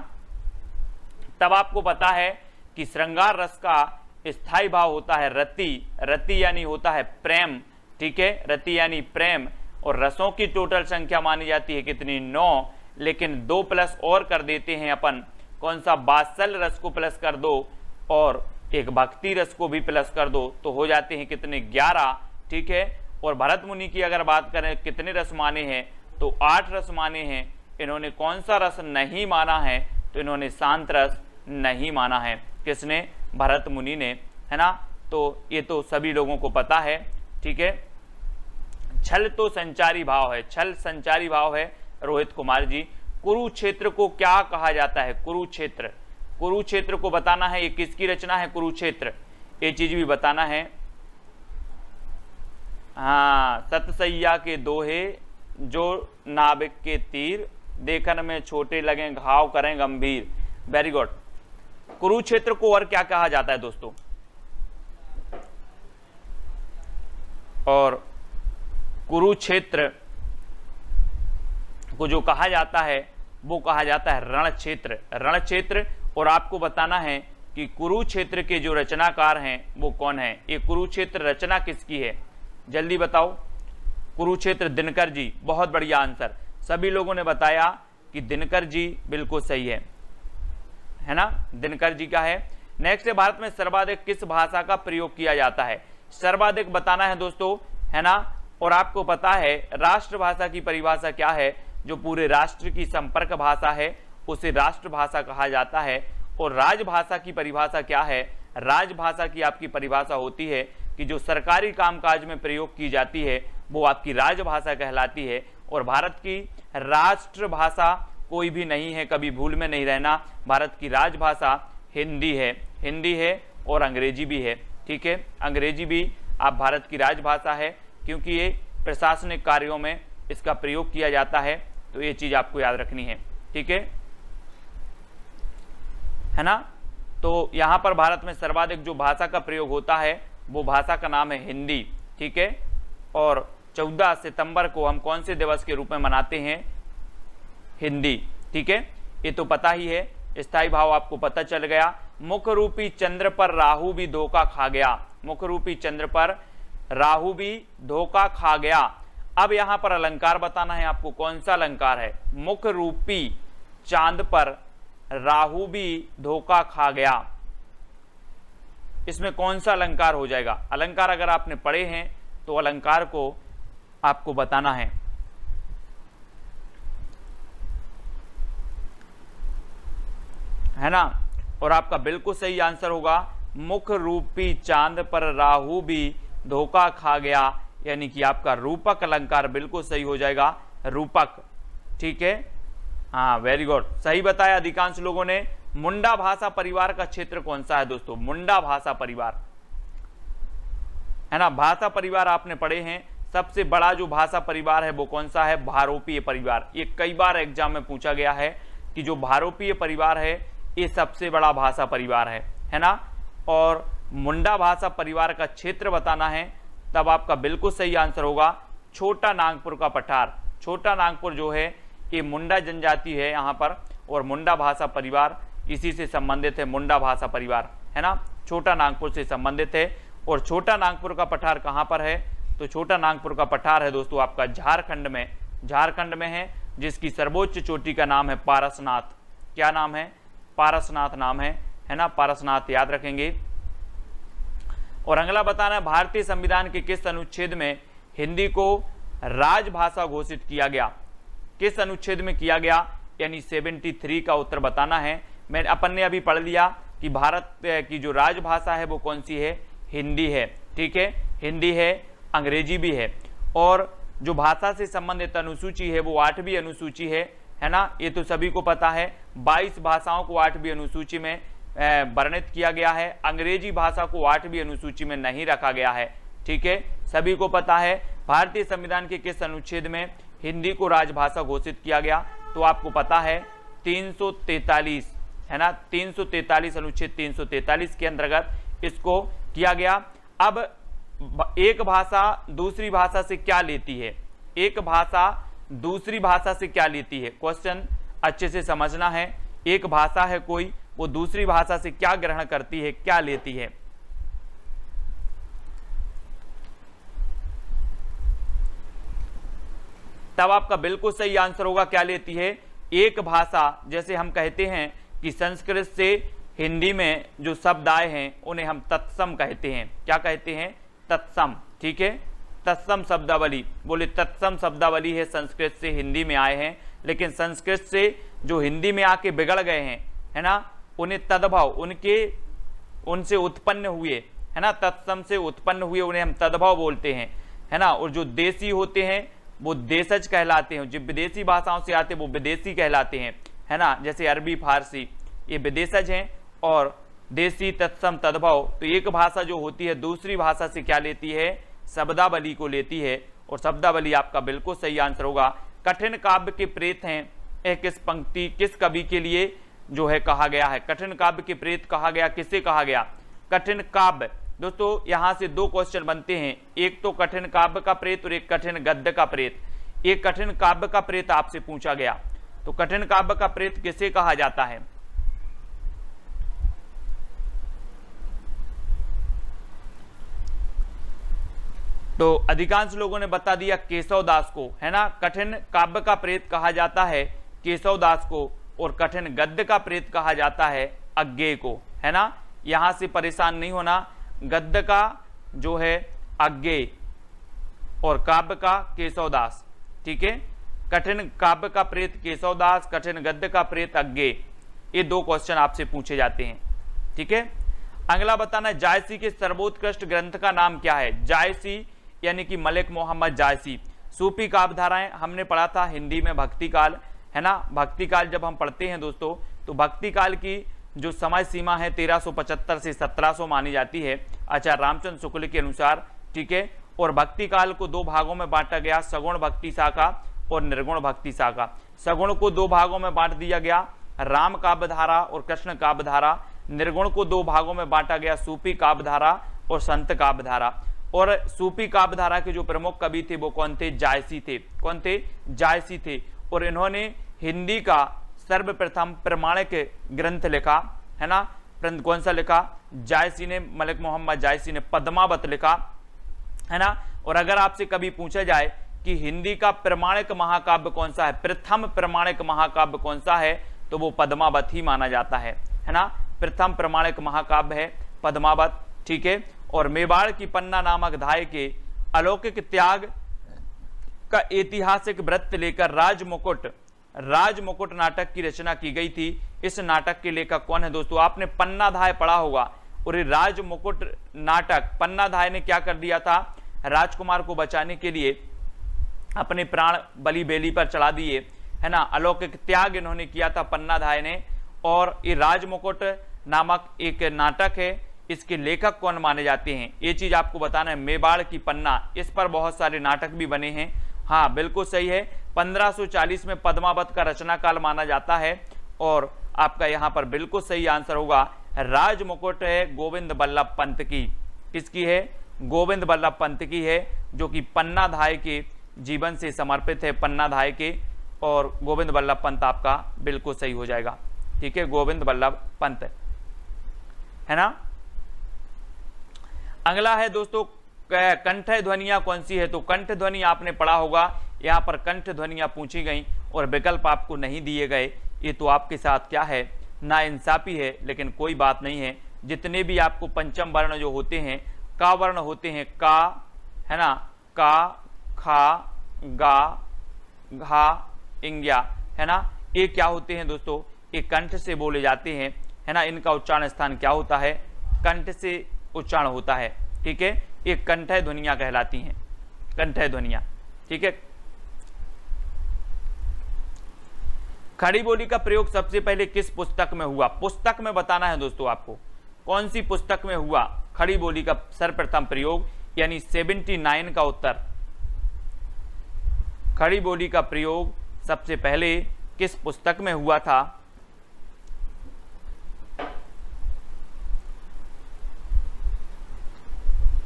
[SPEAKER 1] तब आपको पता है कि श्रृंगार रस का स्थायी भाव होता है रति। रति यानी होता है प्रेम। ठीक है, रति यानी प्रेम। और रसों की टोटल संख्या मानी जाती है कितनी? 9। लेकिन 2 प्लस और कर देते हैं अपन। कौन सा? वात्सल्य रस को प्लस कर दो और एक भक्ति रस को भी प्लस कर दो तो हो जाते हैं कितने? 11। ठीक है। और भरत मुनि की अगर बात करें कितने रस माने हैं तो 8 रस माने हैं। इन्होंने कौन सा रस नहीं माना है? तो इन्होंने शांत रस नहीं माना है। किसने? भरत मुनि ने, है ना। तो ये तो सभी लोगों को पता है। ठीक है, छल तो संचारी भाव है, छल संचारी भाव है। रोहित कुमार जी, कुरुक्षेत्र को क्या कहा जाता है? कुरुक्षेत्र, कुरुक्षेत्र को बताना है। ये किसकी रचना है? कुरुक्षेत्र। ये चीज भी बताना है। हाँ, सतसैया के दोहे जो नाविक के तीर, देखन में छोटे लगे घाव करें गंभीर। Very good. कुरुक्षेत्र को और क्या कहा जाता है दोस्तों? और कुरुक्षेत्र को जो कहा जाता है वो कहा जाता है रण क्षेत्र। रण क्षेत्र। और आपको बताना है कि कुरुक्षेत्र के जो रचनाकार हैं वो कौन है? ये कुरुक्षेत्र रचना किसकी है? जल्दी बताओ। कुरुक्षेत्र दिनकर जी। बहुत बढ़िया आंसर। सभी लोगों ने बताया कि दिनकर जी बिल्कुल सही है ना, दिनकर जी का है। नेक्स्ट है, भारत में सर्वाधिक किस भाषा का प्रयोग किया जाता है? सर्वाधिक बताना है दोस्तों, है ना। और आपको पता है राष्ट्रभाषा की परिभाषा क्या है? जो पूरे राष्ट्र की संपर्क भाषा है उसे राष्ट्रभाषा कहा जाता है। और राजभाषा की परिभाषा क्या है? राजभाषा की आपकी परिभाषा होती है कि जो सरकारी कामकाज में प्रयोग की जाती है वो आपकी राजभाषा कहलाती है। और भारत की राष्ट्रभाषा कोई भी नहीं है, कभी भूल में नहीं रहना। भारत की राजभाषा हिंदी है, हिंदी है। और अंग्रेजी भी है। ठीक है, अंग्रेजी भी आप भारत की राजभाषा है, क्योंकि ये प्रशासनिक कार्यों में इसका प्रयोग किया जाता है, तो ये चीज आपको याद रखनी है। ठीक है ना। तो यहाँ पर भारत में सर्वाधिक जो भाषा का प्रयोग होता है वो भाषा का नाम है हिंदी। ठीक है, और 14 सितंबर को हम कौन से दिवस के रूप में मनाते हैं? हिंदी। ठीक है, ये तो पता ही है। स्थायी भाव आपको पता चल गया। मुख रूपी चंद्र पर राहु भी धोखा खा गया। मुख रूपी चंद्र पर राहु भी धोखा खा गया। अब यहां पर अलंकार बताना है आपको, कौन सा अलंकार है? मुख रूपी चांद पर राहु भी धोखा खा गया। इसमें कौन सा अलंकार हो जाएगा? अलंकार अगर आपने पढ़े हैं तो अलंकार को आपको बताना है ना। और आपका बिल्कुल सही आंसर होगा मुख रूपी चांद पर राहु भी धोखा खा गया, यानी कि आपका रूपक अलंकार बिल्कुल सही हो जाएगा, रूपक। ठीक है, हाँ वेरी गुड, सही बताया अधिकांश लोगों ने। मुंडा भाषा परिवार का क्षेत्र कौन सा है दोस्तों? मुंडा भाषा परिवार है ना। भाषा परिवार आपने पढ़े हैं। सबसे बड़ा जो भाषा परिवार है वो कौन सा है? भारोपीय परिवार। ये कई बार एग्जाम में पूछा गया है कि जो भारोपीय परिवार है ये सबसे बड़ा भाषा परिवार है ना। और मुंडा भाषा परिवार का क्षेत्र बताना है, तब आपका बिल्कुल सही आंसर होगा छोटा नागपुर का पठार। छोटा नागपुर जो है ये मुंडा जनजाति है यहाँ पर, और मुंडा भाषा परिवार इसी से संबंधित है। मुंडा भाषा परिवार है ना, छोटा नागपुर से संबंधित है। और छोटा नागपुर का पठार कहाँ पर है? तो छोटा नागपुर का पठार है दोस्तों आपका झारखंड में। झारखंड में है, जिसकी सर्वोच्च चोटी का नाम है पारसनाथ। क्या नाम है? पारसनाथ नाम है ना। पारसनाथ याद रखेंगे। और अगला बताना है भारतीय संविधान के किस अनुच्छेद में हिंदी को राजभाषा घोषित किया गया? किस अनुच्छेद में किया गया? यानी 73 का उत्तर बताना है। मैंने अपन ने अभी पढ़ लिया कि भारत की जो राजभाषा है वो कौन सी है? हिंदी है। ठीक है, हिंदी है, अंग्रेजी भी है। और जो भाषा से संबंधित अनुसूची है वो 8वीं अनुसूची है ना। ये तो सभी को पता है। 22 भाषाओं को 8वीं अनुसूची में वर्णित किया गया है। अंग्रेजी भाषा को 8वीं अनुसूची में नहीं रखा गया है। ठीक है, सभी को पता है। भारतीय संविधान के किस अनुच्छेद में हिंदी को राजभाषा घोषित किया गया? तो आपको पता है 343 है ना। 343 अनुच्छेद 343 के अंतर्गत इसको किया गया। अब एक भाषा दूसरी भाषा से क्या लेती है? एक भाषा दूसरी भाषा से क्या लेती है? क्वेश्चन अच्छे से समझना है। एक भाषा है कोई, वो दूसरी भाषा से क्या ग्रहण करती है, क्या लेती है? तब आपका बिल्कुल सही आंसर होगा क्या लेती है? एक भाषा, जैसे हम कहते हैं कि संस्कृत से हिंदी में जो शब्द आए हैं उन्हें हम तत्सम कहते हैं। क्या कहते हैं? तत्सम। ठीक है, तत्सम शब्दावली। बोले तत्सम शब्दावली है, संस्कृत से हिंदी में आए हैं। लेकिन संस्कृत से जो हिंदी में आके बिगड़ गए हैं है ना, उन्हें तद्भव उनसे उत्पन्न हुए है ना, तत्सम से उत्पन्न हुए उन्हें हम तद्भव बोलते हैं है ना। और जो देसी होते हैं वो देशज कहलाते हैं। जो विदेशी भाषाओं से आते हैं वो विदेशी कहलाते हैं है ना। जैसे अरबी, फारसी, ये विदेशज हैं। और देसी, तत्सम, तद्भव। तो एक भाषा जो होती है दूसरी भाषा से क्या लेती है? शब्दावली को लेती है। और शब्दावली आपका बिल्कुल सही आंसर होगा। कठिन काव्य के प्रेत हैं, यह किस पंक्ति, किस कवि के लिए जो है कहा गया है? कठिन काव्य के प्रेत कहा गया, किसे कहा गया? कठिन काव्य। दोस्तों यहां से दो क्वेश्चन बनते हैं, एक तो कठिन काव्य का प्रेत और एक कठिन गद्य का प्रेत। एक कठिन काव्य का प्रेत आपसे पूछा गया, तो कठिन काव्य का प्रेत किसे कहा जाता है? तो अधिकांश लोगों ने बता दिया केशवदास को है ना। कठिन काव्य का प्रेत कहा जाता है केशवदास को, और कठिन गद्य का प्रेत कहा जाता है अज्ञेय को है ना। यहां से परेशान नहीं होना। गद्य का जो है अज्ञेय और काव्य का केशवदास। ठीक है, कठिन काव्य का प्रेत केशवदास, कठिन गद्य का प्रेत अज्ञेय। ये दो क्वेश्चन आपसे पूछे जाते हैं। ठीक है, अगला बताना है जायसी के सर्वोत्कृष्ट ग्रंथ का नाम क्या है? जायसी यानी कि मलिक मोहम्मद जायसी। सूफी काव्यधाराएं हमने पढ़ा था हिंदी में भक्ति काल है ना। भक्ति काल जब हम पढ़ते हैं दोस्तों, तो भक्ति काल की जो समय सीमा है 1375 से 1700 मानी जाती है आचार्य रामचंद्र शुक्ल के अनुसार, ठीक है। और भक्ति काल को दो भागों में बांटा गया, सगुण भक्ति शाखा और निर्गुण भक्ति शाखा। सगुण को दो भागों में बांट दिया गया, राम काव्य धारा और कृष्ण काव्य धारा। निर्गुण को दो भागों में बांटा गया, सूफी काव्य धारा और संत काव्य धारा। और सूफी काव्य धारा के जो प्रमुख कवि थे वो कौन थे? जायसी थे। कौन थे? जायसी थे। और इन्होंने हिंदी का सर्वप्रथम प्रमाणिक ग्रंथ लिखा, है ना। ग्रंथ कौन सा लिखा? जायसी ने, मलिक मोहम्मद जायसी ने पद्मावत लिखा, है ना। और अगर आपसे कभी पूछा जाए कि हिंदी का प्रमाणिक महाकाव्य कौन सा है, प्रथम प्रमाणिक महाकाव्य कौन सा है, तो वो पद्मावत ही माना जाता है ना। प्रथम प्रमाणिक महाकाव्य है पद्मावत, ठीक है। और मेवाड़ की पन्ना नामक धाय के अलौकिक त्याग का ऐतिहासिक वृत्त लेकर राजमुकुट नाटक की रचना की गई थी। इस नाटक के लेखक कौन है दोस्तों? आपने पन्ना धाय पढ़ा होगा। और राजमुकुट नाटक, पन्ना धाय ने क्या कर दिया था? राजकुमार को बचाने के लिए अपने प्राण बलि बेली पर चढ़ा दिए, है ना। अलौकिक त्याग इन्होंने किया था पन्ना धाय ने। और ये राजमुकुट नामक एक नाटक है, इसके लेखक कौन माने जाते हैं, ये चीज आपको बताना है। मेवाड़ की पन्ना, इस पर बहुत सारे नाटक भी बने हैं। हाँ बिल्कुल सही है, 1540 में पद्मावत का रचना काल माना जाता है। और आपका यहाँ पर बिल्कुल सही आंसर होगा राजमुकुट है गोविंद बल्लभ पंत की। किसकी है? गोविंद बल्लभ पंत की है, जो कि पन्ना धाय के जीवन से समर्पित है, पन्ना धाय के। और गोविंद बल्लभ पंत आपका बिल्कुल सही हो जाएगा, ठीक है, गोविंद बल्लभ पंत, है ना। अगला है दोस्तों कंठ ध्वनियां कौन सी है? तो कंठ ध्वनि आपने पढ़ा होगा, यहाँ पर कंठ ध्वनियां पूछी गई और विकल्प आपको नहीं दिए गए। ये तो आपके साथ क्या है? नाइंसाफी है, लेकिन कोई बात नहीं है। जितने भी आपको पंचम वर्ण जो होते हैं, का वर्ण होते हैं, का, है ना, का, खा, गा, घा, इंग्या, है ना, ये क्या होते हैं दोस्तों? ये कंठ से बोले जाते हैं, है ना। इनका उच्चारण स्थान क्या होता है? कंठ से उच्चारण होता है, ठीक है। ये कंठय ध्वनियां कहलाती हैं, कंठय ध्वनियां, ठीक है। खड़ी बोली का प्रयोग सबसे पहले किस पुस्तक में हुआ? पुस्तक में बताना है दोस्तों आपको, कौन सी पुस्तक में हुआ खड़ी बोली का सर्वप्रथम प्रयोग, यानी 79 का उत्तर। खड़ी बोली का प्रयोग सबसे पहले किस पुस्तक में हुआ था?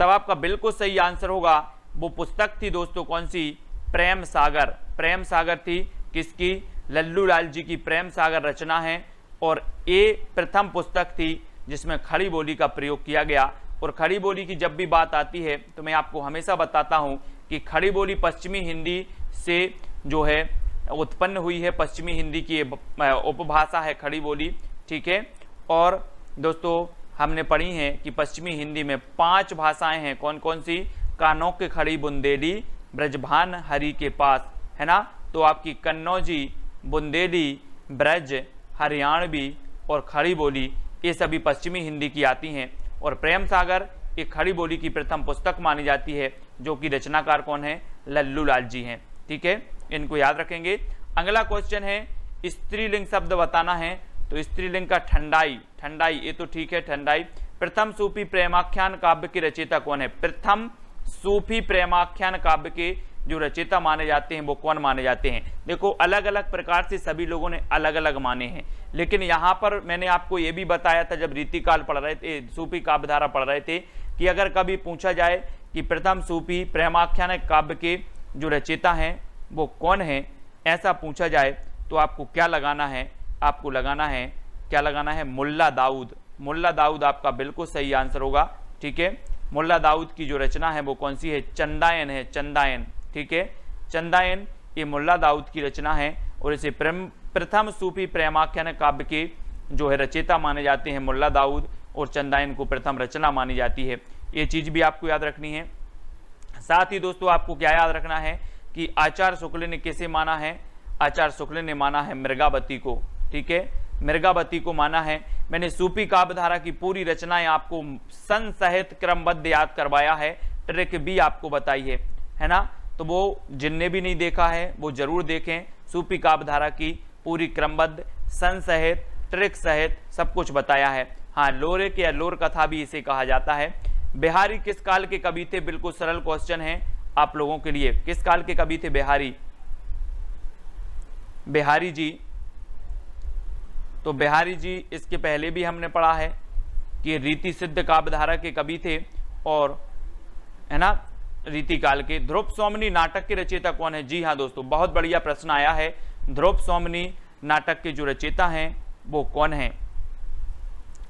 [SPEAKER 1] तब आपका बिल्कुल सही आंसर होगा, वो पुस्तक थी दोस्तों कौन सी? प्रेम सागर। प्रेम सागर थी किसकी? लल्लू लाल जी की प्रेम सागर रचना है। और ये प्रथम पुस्तक थी जिसमें खड़ी बोली का प्रयोग किया गया। और खड़ी बोली की जब भी बात आती है तो मैं आपको हमेशा बताता हूं कि खड़ी बोली पश्चिमी हिंदी से जो है उत्पन्न हुई है, पश्चिमी हिंदी की उपभाषा है खड़ी बोली, ठीक है। और दोस्तों हमने पढ़ी है कि पश्चिमी हिंदी में 5 भाषाएं हैं, कौन कौन सी? कानों के खड़ी बुंदेली, ब्रजभान हरि के पास, है ना। तो आपकी कन्नौजी, बुंदेली, ब्रज, हरियाणवी और खड़ी बोली, ये सभी पश्चिमी हिंदी की आती हैं। और प्रेम सागर एक खड़ी बोली की प्रथम पुस्तक मानी जाती है, जो कि रचनाकार कौन है? लल्लू लाल जी हैं, ठीक है, इनको याद रखेंगे। अगला क्वेश्चन है स्त्रीलिंग शब्द बताना है। तो स्त्रीलिंग का ठंडाई, ठंडाई, ये तो ठीक है, ठंडाई। प्रथम सूफी प्रेमाख्यान काव्य के रचयिता कौन है? प्रथम सूफी प्रेमाख्यान काव्य के जो रचयिता माने जाते हैं वो कौन माने जाते हैं? देखो अलग अलग प्रकार से सभी लोगों ने अलग अलग माने हैं, लेकिन यहाँ पर मैंने आपको ये भी बताया था जब रीतिकाल पढ़ रहे थे, सूफी काव्यधारा पढ़ रहे थे, कि अगर कभी पूछा जाए कि प्रथम सूफी प्रेमाख्यान काव्य के जो रचयिता हैं वो कौन है, ऐसा पूछा जाए तो आपको क्या लगाना है? आपको लगाना है, क्या लगाना है? मुल्ला दाऊद। मुल्ला दाऊद आपका बिल्कुल सही आंसर होगा, ठीक है। मुल्ला दाऊद की जो रचना है वो कौन सी है? चंदायन है, चंदायन, ठीक है, चंदायन, ये मुल्ला दाऊद की रचना है। और इसे प्रथम सूफी प्रेमाख्यान काव्य के जो है रचयिता माने जाते हैं मुल्ला दाऊद, और चंदायन को प्रथम रचना मानी जाती है। ये चीज भी आपको याद रखनी है। साथ ही दोस्तों आपको क्या याद रखना है कि आचार्य शुक्ल ने किसे माना है? आचार्य शुक्ल ने माना है मृगावती को, ठीक है, मृगावती को माना है। मैंने सूफी काव्यधारा की पूरी रचनाएं आपको सन सहित क्रमबद्ध याद करवाया है, ट्रिक भी आपको बताई है ना। तो वो जिनने भी नहीं देखा है वो जरूर देखें, सूफी काव्यधारा की पूरी क्रमबद्ध सन सहित ट्रिक सहित सब कुछ बताया है। हाँ, लोरिक या लोर कथा भी इसे कहा जाता है। बिहारी किस काल के कवि थे? बिल्कुल सरल क्वेश्चन है आप लोगों के लिए। किस काल के कवि थे बिहारी? बिहारी जी, तो बिहारी जी इसके पहले भी हमने पढ़ा है कि रीति सिद्ध काव्यधारा के कवि थे और है ना, रीति काल के। ध्रुव सौमनी नाटक के रचयिता कौन है? जी हाँ दोस्तों, बहुत बढ़िया प्रश्न आया है। ध्रुव सौमनी नाटक के जो रचयिता हैं वो कौन है?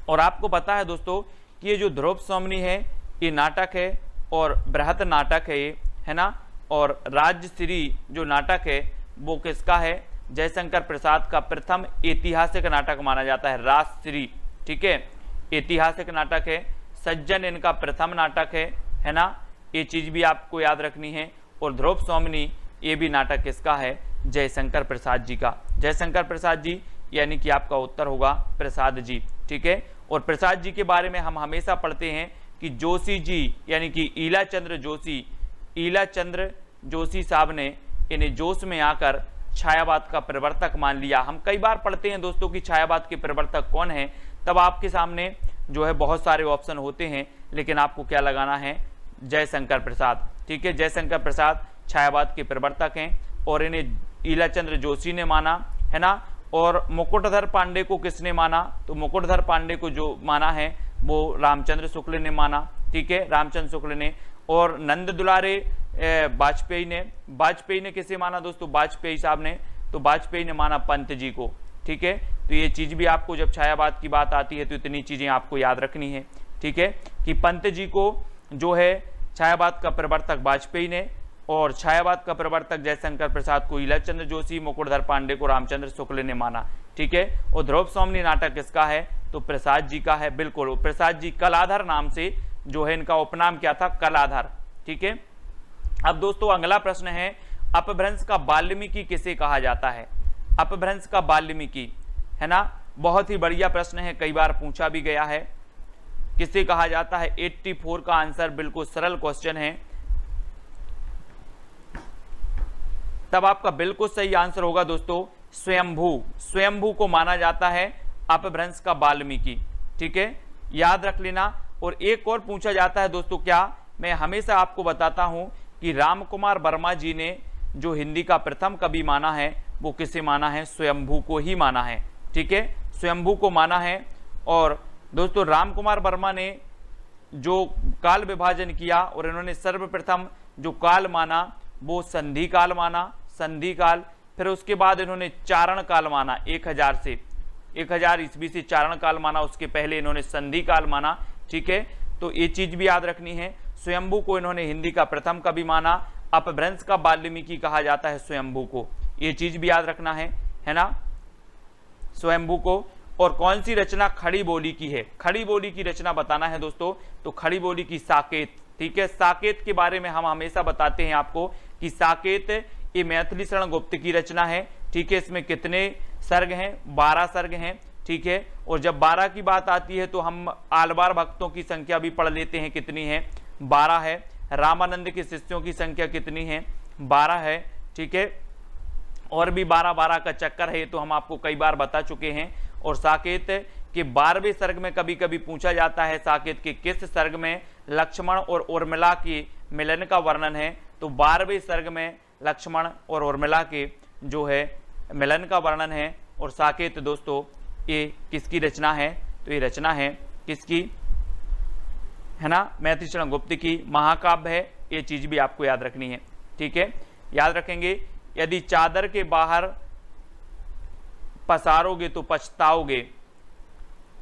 [SPEAKER 1] और आपको पता है दोस्तों कि ये जो ध्रुव सौमनी है ये नाटक है और बृहत नाटक है ये, है ना। और राजश्री जो नाटक है वो किसका है? जयशंकर प्रसाद का प्रथम ऐतिहासिक नाटक माना जाता है, राजश्री। ठीक है, ऐतिहासिक नाटक है। सज्जन इनका प्रथम नाटक है ना। ये चीज भी आपको याद रखनी है। और ध्रुव सौमनी ये भी नाटक किसका है? जयशंकर प्रसाद जी का। जयशंकर प्रसाद जी यानी कि आपका उत्तर होगा प्रसाद जी। ठीक है, और प्रसाद जी के बारे में हम हमेशा पढ़ते हैं कि जोशी जी यानी कि ईलाचंद्र जोशी साहब ने इन्हें जोश में आकर छायावाद का प्रवर्तक मान लिया। हम कई बार पढ़ते हैं दोस्तों कि छायावाद के प्रवर्तक कौन है, तब आपके सामने जो है बहुत सारे ऑप्शन होते हैं, लेकिन आपको क्या लगाना है? जयशंकर प्रसाद। ठीक है, जयशंकर प्रसाद छायावाद के प्रवर्तक हैं और इन्हें ईलाचंद्र जोशी ने माना, है ना। और मुकुटधर पांडे को किसने माना? तो मुकुटधर पांडे को जो माना है वो रामचंद्र शुक्ल ने माना। ठीक है, रामचंद्र शुक्ल ने। और नंद दुलारे वाजपेयी ने किसे माना दोस्तों? वाजपेयी साहब ने। तो वाजपेयी ने माना पंत जी को। ठीक है, तो ये चीज भी आपको जब छायावाद की बात आती है तो इतनी चीजें आपको याद रखनी है। ठीक है, कि पंत जी को जो है छायावाद का प्रवर्तक वाजपेयी ने और छायावाद का प्रवर्तक जयशंकर प्रसाद को ईलाचंद्र जोशी, मुकुटधर पांडे को रामचंद्र शुक्ल ने माना। ठीक है, और ध्रुव सौमनी नाटक किसका है? तो प्रसाद जी का है। बिल्कुल, प्रसाद जी कलाधर नाम से जो है इनका उपनाम क्या था? कलाधर। ठीक है, अब दोस्तों अगला प्रश्न है, अपभ्रंश का वाल्मीकि किसे कहा जाता है? अपभ्रंश का वाल्मीकि, है ना। बहुत ही बढ़िया प्रश्न है, कई बार पूछा भी गया है। किसे कहा जाता है? 84 का आंसर, बिल्कुल सरल क्वेश्चन है। तब आपका बिल्कुल सही आंसर होगा दोस्तों स्वयंभू को माना जाता है अपभ्रंश का वाल्मीकि। ठीक है, याद रख लेना। और एक और पूछा जाता है दोस्तों, क्या मैं हमेशा आपको बताता हूं कि राम कुमार वर्मा जी ने जो हिंदी का प्रथम कवि माना है वो किसे माना है? स्वयंभू को ही माना है। ठीक है, स्वयंभू को माना है। और दोस्तों राम कुमार वर्मा ने जो काल विभाजन किया और इन्होंने सर्वप्रथम जो काल माना वो संधि काल माना, संधि काल। फिर उसके बाद इन्होंने चारण काल माना, 1000 ईस्वी से चारण काल माना, उसके पहले इन्होंने संधि काल माना। ठीक है, तो ये चीज भी याद रखनी है। स्वयंभू को इन्होंने हिंदी का प्रथम कवि माना, अपभ्रंश का वाल्मीकि कहा जाता है स्वयंभू को। ये चीज भी याद रखना है ना, स्वयंभू को। और कौन सी रचना खड़ी बोली की है? खड़ी बोली की रचना बताना है दोस्तों, तो खड़ी बोली की साकेत। ठीक है, साकेत के बारे में हम हमेशा बताते हैं आपको कि साकेत ये मैथिली शरण गुप्त की रचना है। ठीक है, इसमें कितने सर्ग हैं? 12 सर्ग हैं। ठीक है, और जब 12 की बात आती है तो हम आलवार भक्तों की संख्या भी पढ़ लेते हैं, कितनी है? 12 है। रामानंद के शिष्यों की संख्या कितनी है? 12 है। ठीक है, और भी 12 का चक्कर है, तो हम आपको कई बार बता चुके हैं। और साकेत के 12वें सर्ग में कभी कभी पूछा जाता है साकेत के किस सर्ग में लक्ष्मण और उर्मिला के मिलन का वर्णन है? तो 12वें सर्ग में लक्ष्मण और उर्मिला के जो है मिलन का वर्णन है। और साकेत दोस्तों ये किसकी रचना है? तो ये रचना है किसकी? है ना, मैथिली शरण गुप्त की महाकाव्य है। ये चीज भी आपको याद रखनी है। ठीक है, याद रखेंगे। यदि चादर के बाहर पसारोगे तो पछताओगे।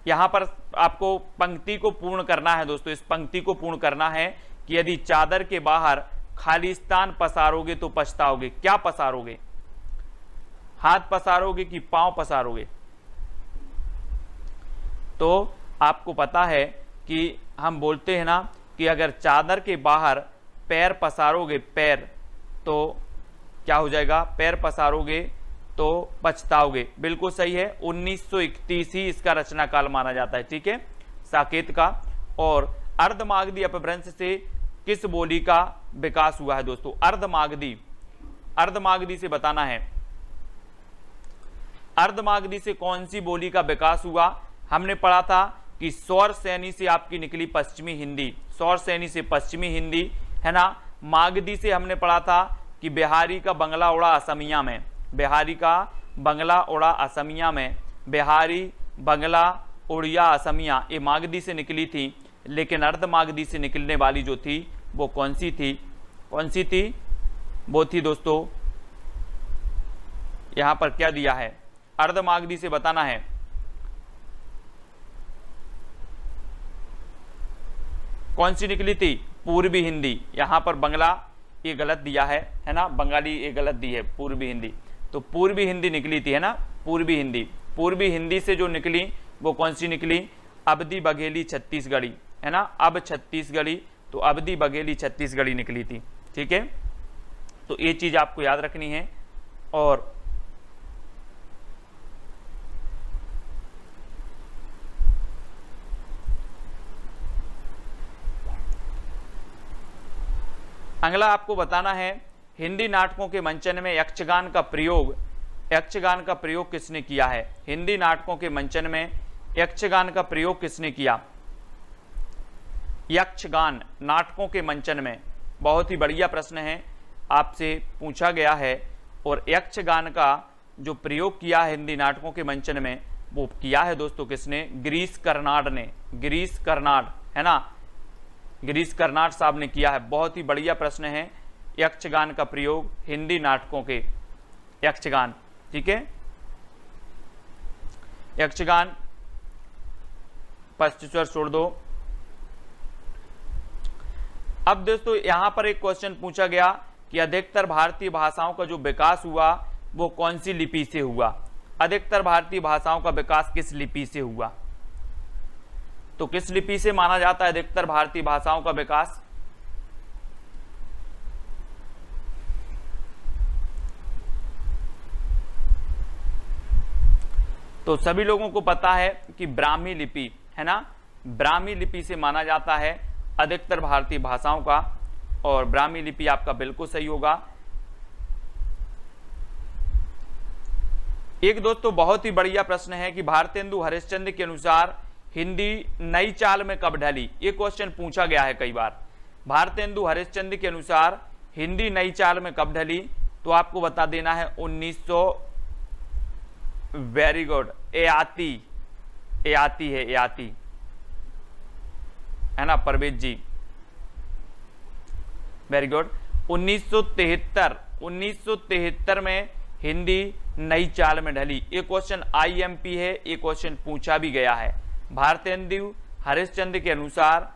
[SPEAKER 1] यहां पर आपको पंक्ति को पूर्ण करना है दोस्तों, इस पंक्ति को पूर्ण करना है कि यदि चादर के बाहर खालिस्तान पसारोगे तो पछताओगे। क्या पसारोगे? हाथ पसारोगे कि पांव पसारोगे? तो आपको पता है कि हम बोलते हैं ना कि अगर चादर के बाहर पैर पसारोगे, पैर, तो क्या हो जाएगा? पैर पसारोगे तो पछताओगे। बिल्कुल सही है। 1931 ही इसका रचना काल माना जाता है। ठीक है, साकेत का। और अर्धमागधी अपभ्रंश से किस बोली का विकास हुआ है दोस्तों? अर्धमागधी से बताना है। अर्धमागधी से कौन सी बोली का विकास हुआ? हमने पढ़ा था कि सौर सैनी से आपकी निकली पश्चिमी हिंदी, सौर सैनी से पश्चिमी हिंदी, है ना। मागधी से हमने पढ़ा था कि बिहारी का बंगला उड़ा असमिया में, बिहारी का बंगला उड़ा असमिया में, बिहारी बंगला उड़िया असमिया, ये मागधी से निकली थी। लेकिन अर्धमागधी से निकलने वाली जो थी वो कौन सी थी? कौन सी थी? वो थी दोस्तों, यहां पर क्या दिया है, अर्धमागधी से बताना है। कौन सी निकली थी? पूर्वी हिंदी। यहां पर बंगला ये गलत दिया है ना, बंगाली ये गलत दी है, पूर्वी हिंदी। तो पूर्वी हिंदी निकली थी, है ना, पूर्वी हिंदी। पूर्वी हिंदी से जो निकली वो कौन सी निकली? अवधी बघेली छत्तीसगढ़ी, है ना, अब छत्तीसगढ़ी, तो अवधी बघेली छत्तीसगढ़ी निकली थी। ठीक है, तो ये चीज आपको याद रखनी है। और अगला आपको बताना है, हिंदी नाटकों के मंचन में यक्षगान का प्रयोग किसने किया है? हिंदी नाटकों के मंचन में यक्षगान का प्रयोग किसने किया? यक्षगान नाटकों के मंचन में, बहुत ही बढ़िया प्रश्न है, आपसे पूछा गया है। और यक्षगान का जो प्रयोग किया है हिंदी नाटकों के मंचन में, वो किया है दोस्तों किसने? गिरीश कर्नाड ने, गिरीश कर्नाड, है ना, गिरीश कर्नाड साहब ने किया है। बहुत ही बढ़िया प्रश्न है, यक्षगान का प्रयोग हिंदी नाटकों के, यक्षगान। ठीक है, यक्षगान पश्चेश्वर छोड़ दो। अब दोस्तों यहां पर एक क्वेश्चन पूछा गया कि अधिकतर भारतीय भाषाओं का जो विकास हुआ वो कौन सी लिपि से हुआ? अधिकतर भारतीय भाषाओं का विकास किस लिपि से हुआ? तो किस लिपि से माना जाता है अधिकतर भारतीय भाषाओं का विकास? तो सभी लोगों को पता है कि ब्राह्मी लिपि, है ना, ब्राह्मी लिपि से माना जाता है अधिकतर भारतीय भाषाओं का। और ब्राह्मी लिपि आपका बिल्कुल सही होगा। एक दोस्तों बहुत ही बढ़िया प्रश्न है कि भारतेंदु हरिश्चंद्र के अनुसार हिंदी नई चाल में कब ढली? ये क्वेश्चन पूछा गया है कई बार। भारतेंदु हरिश्चंद्र के अनुसार हिंदी नई चाल में कब ढली? तो आपको बता देना है 1900। वेरी गुड, ए आती है ना परवेज जी, वेरी गुड। 1973 में हिंदी नई चाल में ढली। ये क्वेश्चन आईएमपी है, ये क्वेश्चन पूछा भी गया है। भारतेंदु हरिश्चंद्र के अनुसार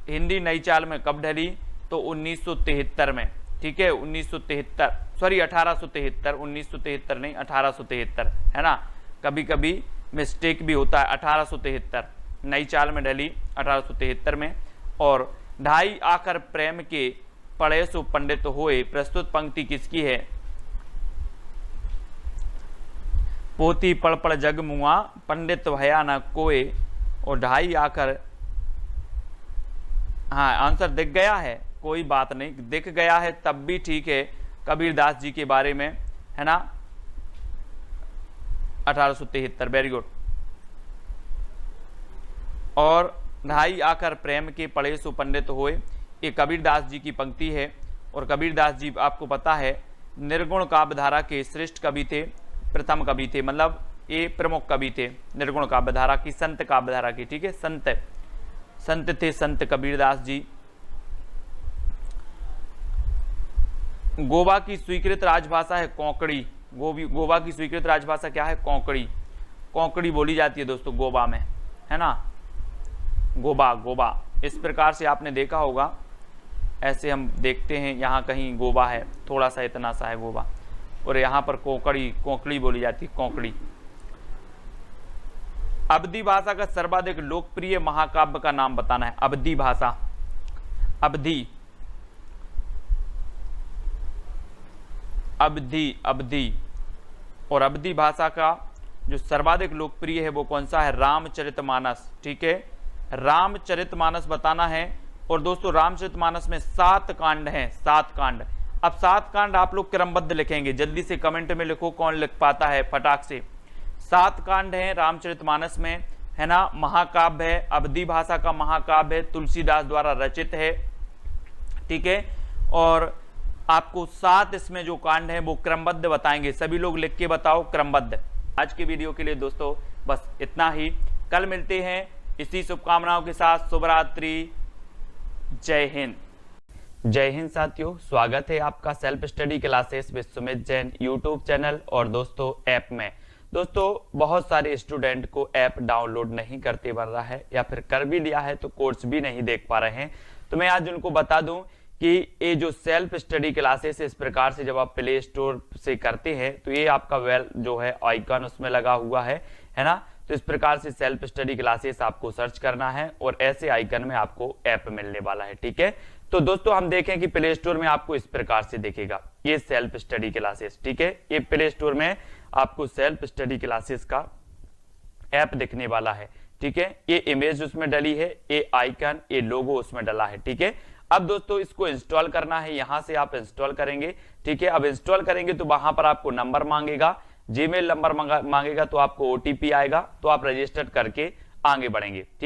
[SPEAKER 1] हिंदी नई चाल में कब ढली? तो 1973 में। ठीक है, 1973, सॉरी 1873, 1973 नहीं, 1873, है ना, कभी कभी मिस्टेक भी होता है। 1873 नई चाल में ढली, 1873 में। और ढाई आकर प्रेम के पढ़े सो पंडित होए, प्रस्तुत पंक्ति किसकी है? पोती पढ़ पढ़ जग मुआ, पंडित भया न कोय। और ढाई आकर, हाँ आंसर दिख गया है, कोई बात नहीं, दिख गया है तब भी ठीक है। कबीरदास जी के बारे में, है ना, 1873, वेरी गुड। और ढाई आकर प्रेम के पढ़े सो पंडित होए, ये कबीरदास जी की पंक्ति है। और कबीरदास जी आपको पता है निर्गुण काव्यधारा के श्रेष्ठ कवि थे, प्रथम कवि थे, मतलब ये प्रमुख कवि थे निर्गुण काव्यधारा की, संत काव्यधारा की। ठीक है, संत थे संत कबीरदास जी। गोवा की स्वीकृत राजभाषा है कोंकणी। गोवा की स्वीकृत राजभाषा क्या है? कोंकणी। कोंकणी बोली जाती है दोस्तों गोवा में, है ना, गोवा। इस प्रकार से आपने देखा होगा, ऐसे हम देखते हैं यहाँ कहीं गोवा है, थोड़ा सा इतना सा है गोवा, और यहाँ पर कोंकणी बोली जाती है, कोंकणी। अवधी भाषा का सर्वाधिक लोकप्रिय महाकाव्य का नाम बताना है। अवधी भाषा, अवधी और अवधी भाषा का जो सर्वाधिक लोकप्रिय है वो कौन सा है? रामचरितमानस। ठीक है, रामचरितमानस बताना है। और दोस्तों रामचरितमानस में 7 कांड हैं, 7 कांड। अब 7 कांड आप लोग क्रमबद्ध लिखेंगे, जल्दी से कमेंट में लिखो, कौन लिख पाता है फटाक से। 7 कांड हैं रामचरितमानस में, है ना। महाकाव्य है, अवधी भाषा का महाकाव्य है, तुलसीदास द्वारा रचित है, ठीक है। और आपको 7 इसमें जो कांड हैं वो क्रमबद्ध बताएंगे। सभी लोग लिख के बताओ क्रमबद्ध। आज की वीडियो के लिए दोस्तों बस इतना ही। कल मिलते हैं इसी शुभकामनाओं के साथ। शुभ रात्रि, जय हिंद। जय हिंद साथियों, स्वागत है आपका self study classes with Sumit Jain YouTube channel और दोस्तों ऐप में। दोस्तों बहुत सारे स्टूडेंट को ऐप डाउनलोड नहीं करते बन रहा है, या फिर कर भी लिया है तो कोर्स भी नहीं देख पा रहे हैं। तो मैं आज उनको बता दूं कि ये जो सेल्फ स्टडी क्लासेस इस प्रकार से जब आप प्ले स्टोर से करते हैं तो ये आपका वेल जो है आइकन उसमें लगा हुआ है ना। तो इस प्रकार से सेल्फ स्टडी क्लासेस आपको सर्च करना है और ऐसे आइकन में आपको ऐप मिलने वाला है, ठीक है। तो दोस्तों हम देखें कि प्ले स्टोर में आपको इस प्रकार से दिखेगा ये सेल्फ स्टडी क्लासेस, ठीक है। ये प्ले स्टोर में आपको सेल्फ स्टडी क्लासेस का ऐप दिखने वाला है, ठीक है। ये इमेज उसमें डली है, ये आइकन, ये लोगो उसमें डला है, ठीक है। अब दोस्तों इसको इंस्टॉल करना है, यहां से आप इंस्टॉल करेंगे, ठीक है। अब इंस्टॉल करेंगे तो वहां पर आपको नंबर मांगेगा, जीमेल नंबर मांगेगा, तो आपको ओटीपी आएगा, तो आप रजिस्टर करके आगे बढ़ेंगे, ठीक।